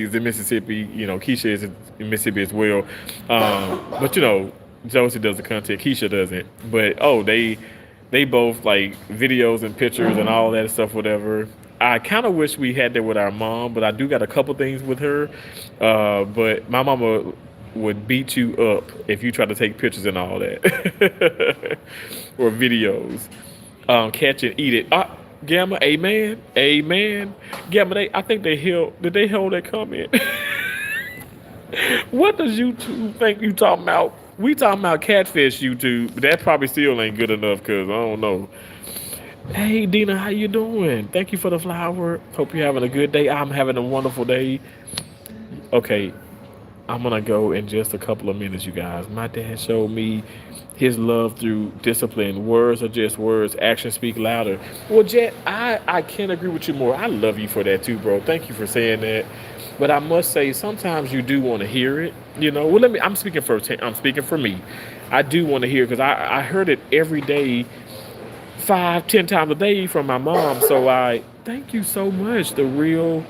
is in Mississippi. Keisha is in Mississippi as well. But Josie does the content. Keisha doesn't. But they both like videos and pictures and all that stuff. Whatever. I kind of wish we had that with our mom, but I do got a couple things with her. But my mama would beat you up if you try to take pictures and all that or videos. Catch and eat it. Gamma, amen, amen. Gamma, I think they held. Did they hold that comment? What does YouTube think you talking about? We talking about catfish YouTube. That probably still ain't good enough because I don't know. Hey Dina, how you doing? Thank you for the flower. Hope you're having a good day. I'm having a wonderful day. Okay, I'm gonna go in just a couple of minutes, you guys. My dad showed me his love through discipline. Words are just words. Actions speak louder. Well, Jet, I can't agree with you more. I love you for that too, bro. Thank you for saying that. But I must say, sometimes you do want to hear it. You know, well, let me. I'm speaking for me. I do want to hear because I heard it every day, 5, 10 times a day from my mom. So I thank you so much. The real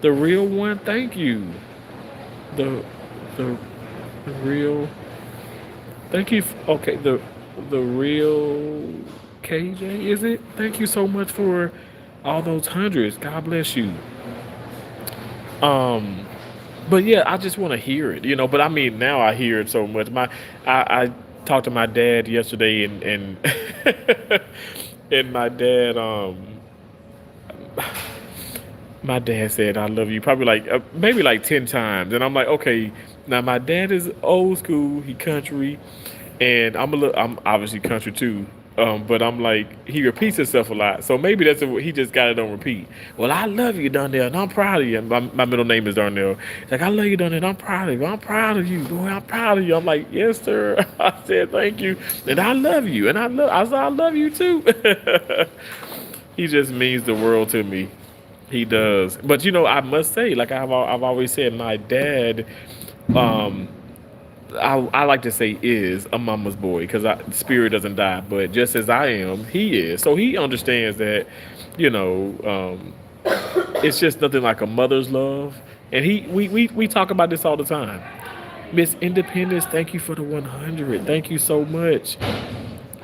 one. Thank you. The the the real. Thank you. Okay, the real KJ, is it? Thank you so much for all those hundreds. God bless you. Um, but yeah, I just want to hear it, you know. But I mean, now I hear it so much. I talked to my dad yesterday, and and my dad said I love you probably like maybe like 10 times, and I'm like, okay, now my dad is old school, he country, and I'm obviously country too. But I'm like he repeats himself a lot, so maybe he just got it on repeat. Well, I love you, Donnell, and I'm proud of you. And my middle name is Darnell. Like I love you, Donnell, and I'm proud of you. I'm proud of you, boy. I'm proud of you. I'm like, yes, sir. I said thank you, and I love you, and I said I love you too. He just means the world to me. He does. But you know, I must say, like I've always said, my dad, um, I like to say is a mama's boy because spirit doesn't die. But just as I am, he is. So he understands that, you know, it's just nothing like a mother's love. And we talk about this all the time. Miss Independence, thank you for the 100. Thank you so much.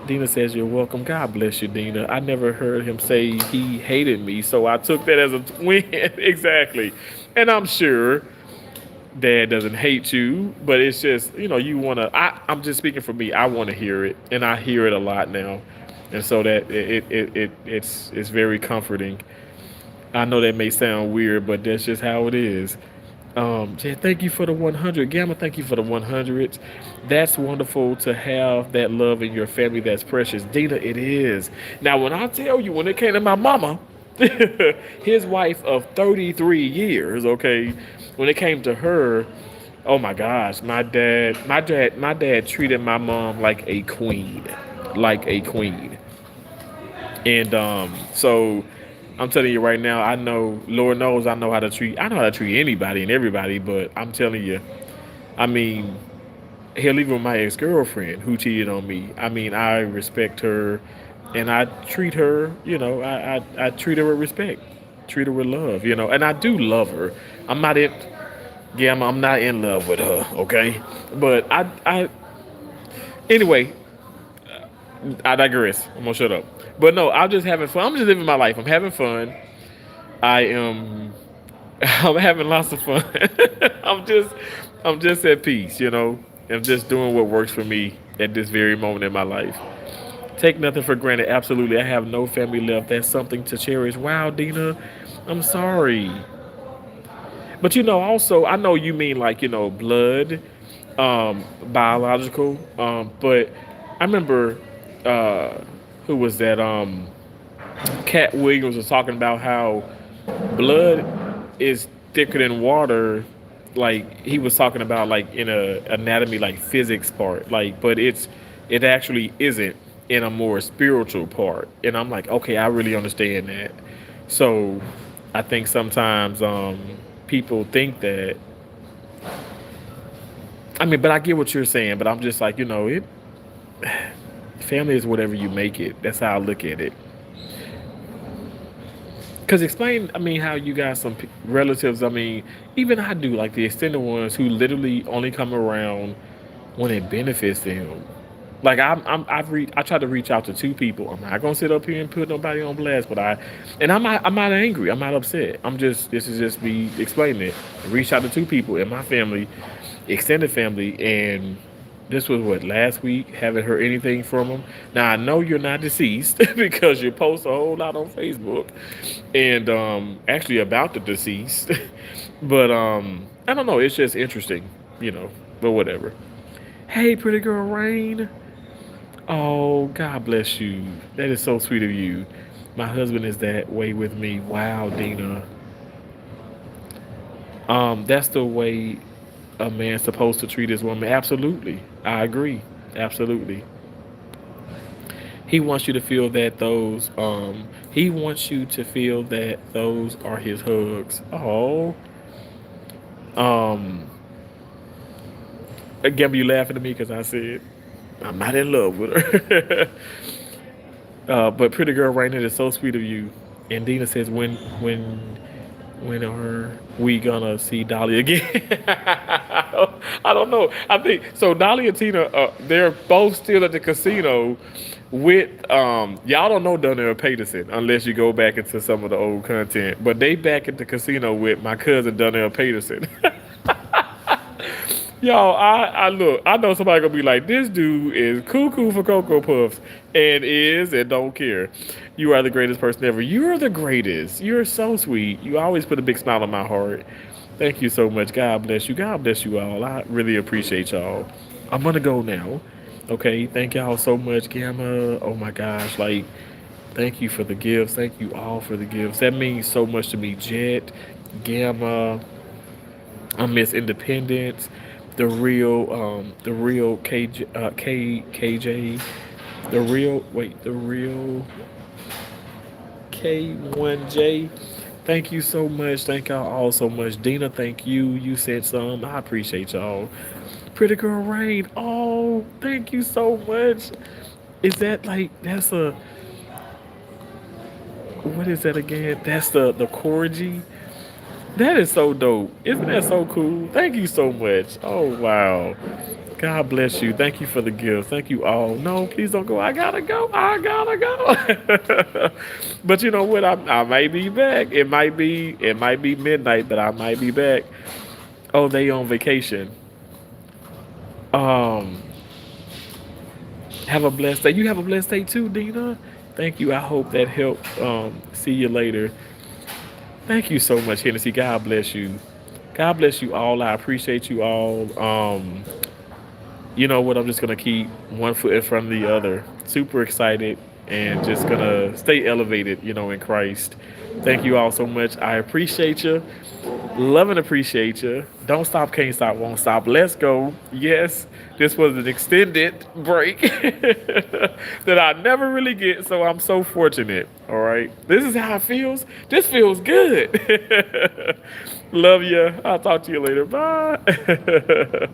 Dina says you're welcome. God bless you, Dina. I never heard him say he hated me, so I took that as a win. Exactly. And I'm sure dad doesn't hate you, but it's just, you know, you want to, I'm just speaking for me. I want to hear it, and I hear it a lot now. And so that it's very comforting. I know that may sound weird, but that's just how it is. Jen, thank you for the 100. Gamma, thank you for the 100. That's wonderful to have that love in your family. That's precious. Dina, it is. Now, when I tell you, when it came to my mama, his wife of 33 years, okay, when it came to her, oh my gosh, my dad treated my mom like a queen, like a queen. And so I'm telling you right now, I know, Lord knows, I know how to treat anybody and everybody. But I'm telling you, I mean, hell, even my ex girlfriend who cheated on me. I mean, I respect her, and I treat her, you know, I treat her with respect, treat her with love, you know, and I do love her. I'm not in, yeah, I'm not in love with her, okay, but anyway, I digress. I'm gonna shut up. But no, I'm just having fun. I'm just living my life. I'm having fun. I am. I'm having lots of fun. I'm just. I'm just at peace. You know. I'm just doing what works for me at this very moment in my life. Take nothing for granted. Absolutely. I have no family left. That's something to cherish. Wow, Dina. I'm sorry. But you know, also, I know you mean like, you know, blood, biological. But I remember, uh, who was that? Cat Williams was talking about how blood is thicker than water. Like he was talking about like in a anatomy, like physics part, like, but it actually isn't in a more spiritual part. And I'm like, okay, I really understand that. So I think sometimes people think that. I mean, but I get what you're saying. But I'm just like, you know, it family is whatever you make it. That's how I look at it. Cause explain, I mean, how you got some relatives. I mean, even I do, like the extended ones who literally only come around when it benefits them. Like I try to reach out to two people. I'm not gonna sit up here and put nobody on blast, but I'm not angry. I'm not upset. This is just me explaining it. I reach out to two people in my family, extended family, and This was what, last week. Haven't heard anything from him. Now I know you're not deceased because you post a whole lot on Facebook, and actually about the deceased. But I don't know. It's just interesting, you know. But whatever. Hey, pretty girl Rain. Oh, God bless you. That is so sweet of you. My husband is that way with me. Wow, Dina. That's the way a man's supposed to treat his woman. Absolutely. I agree. Absolutely. He wants you to feel that he wants you to feel that those are his hugs. Oh. Um Again, you laughing at me because I said I'm not in love with her. But pretty girl right now is so sweet of you. And Dina says, when are we gonna see Dolly again? I don't know. I think so. Dolly and Tina, they're both still at the casino with y'all don't know Donnell Peterson unless you go back into some of the old content. But they back at the casino with my cousin Donnell Peterson. Y'all, I look, I know somebody gonna be like, this dude is cuckoo for Cocoa Puffs and is and don't care. You are the greatest person ever. You're the greatest. You're so sweet. You always put a big smile on my heart. Thank you so much. God bless you. God bless you all. I really appreciate y'all. I'm gonna go now. Okay, thank y'all so much, Gamma. Oh my gosh, like, thank you for the gifts. Thank you all for the gifts. That means so much to me, Jet, Gamma, I Miss Independence, the real KJ, the real K1J. Thank you so much. Thank y'all all so much. Dina, thank you. You said some. I appreciate y'all. Pretty girl Rain. Oh, thank you so much. Is that like that's a what is that again? That's the corgi. That is so dope. Isn't that so cool? Thank you so much. Oh, wow. God bless you. Thank you for the gifts. Thank you all. No, please don't go. I gotta go. I gotta go. But you know what? I might be back. It might be midnight, but I might be back. Oh, they on vacation. Um, have a blessed day. You have a blessed day too, Dina. Thank you. I hope that helped. See you later. Thank you so much, Hennessy. God bless you. God bless you all. I appreciate you all. You know what? I'm just gonna keep one foot in front of the other. Super excited and just gonna stay elevated, in Christ. Thank you all so much. I appreciate you. Love and appreciate you. Don't stop, can't stop, won't stop. Let's go. Yes, this was an extended break that I never really get, so I'm so fortunate. All right. This is how it feels. This feels good. Love you. I'll talk to you later. Bye.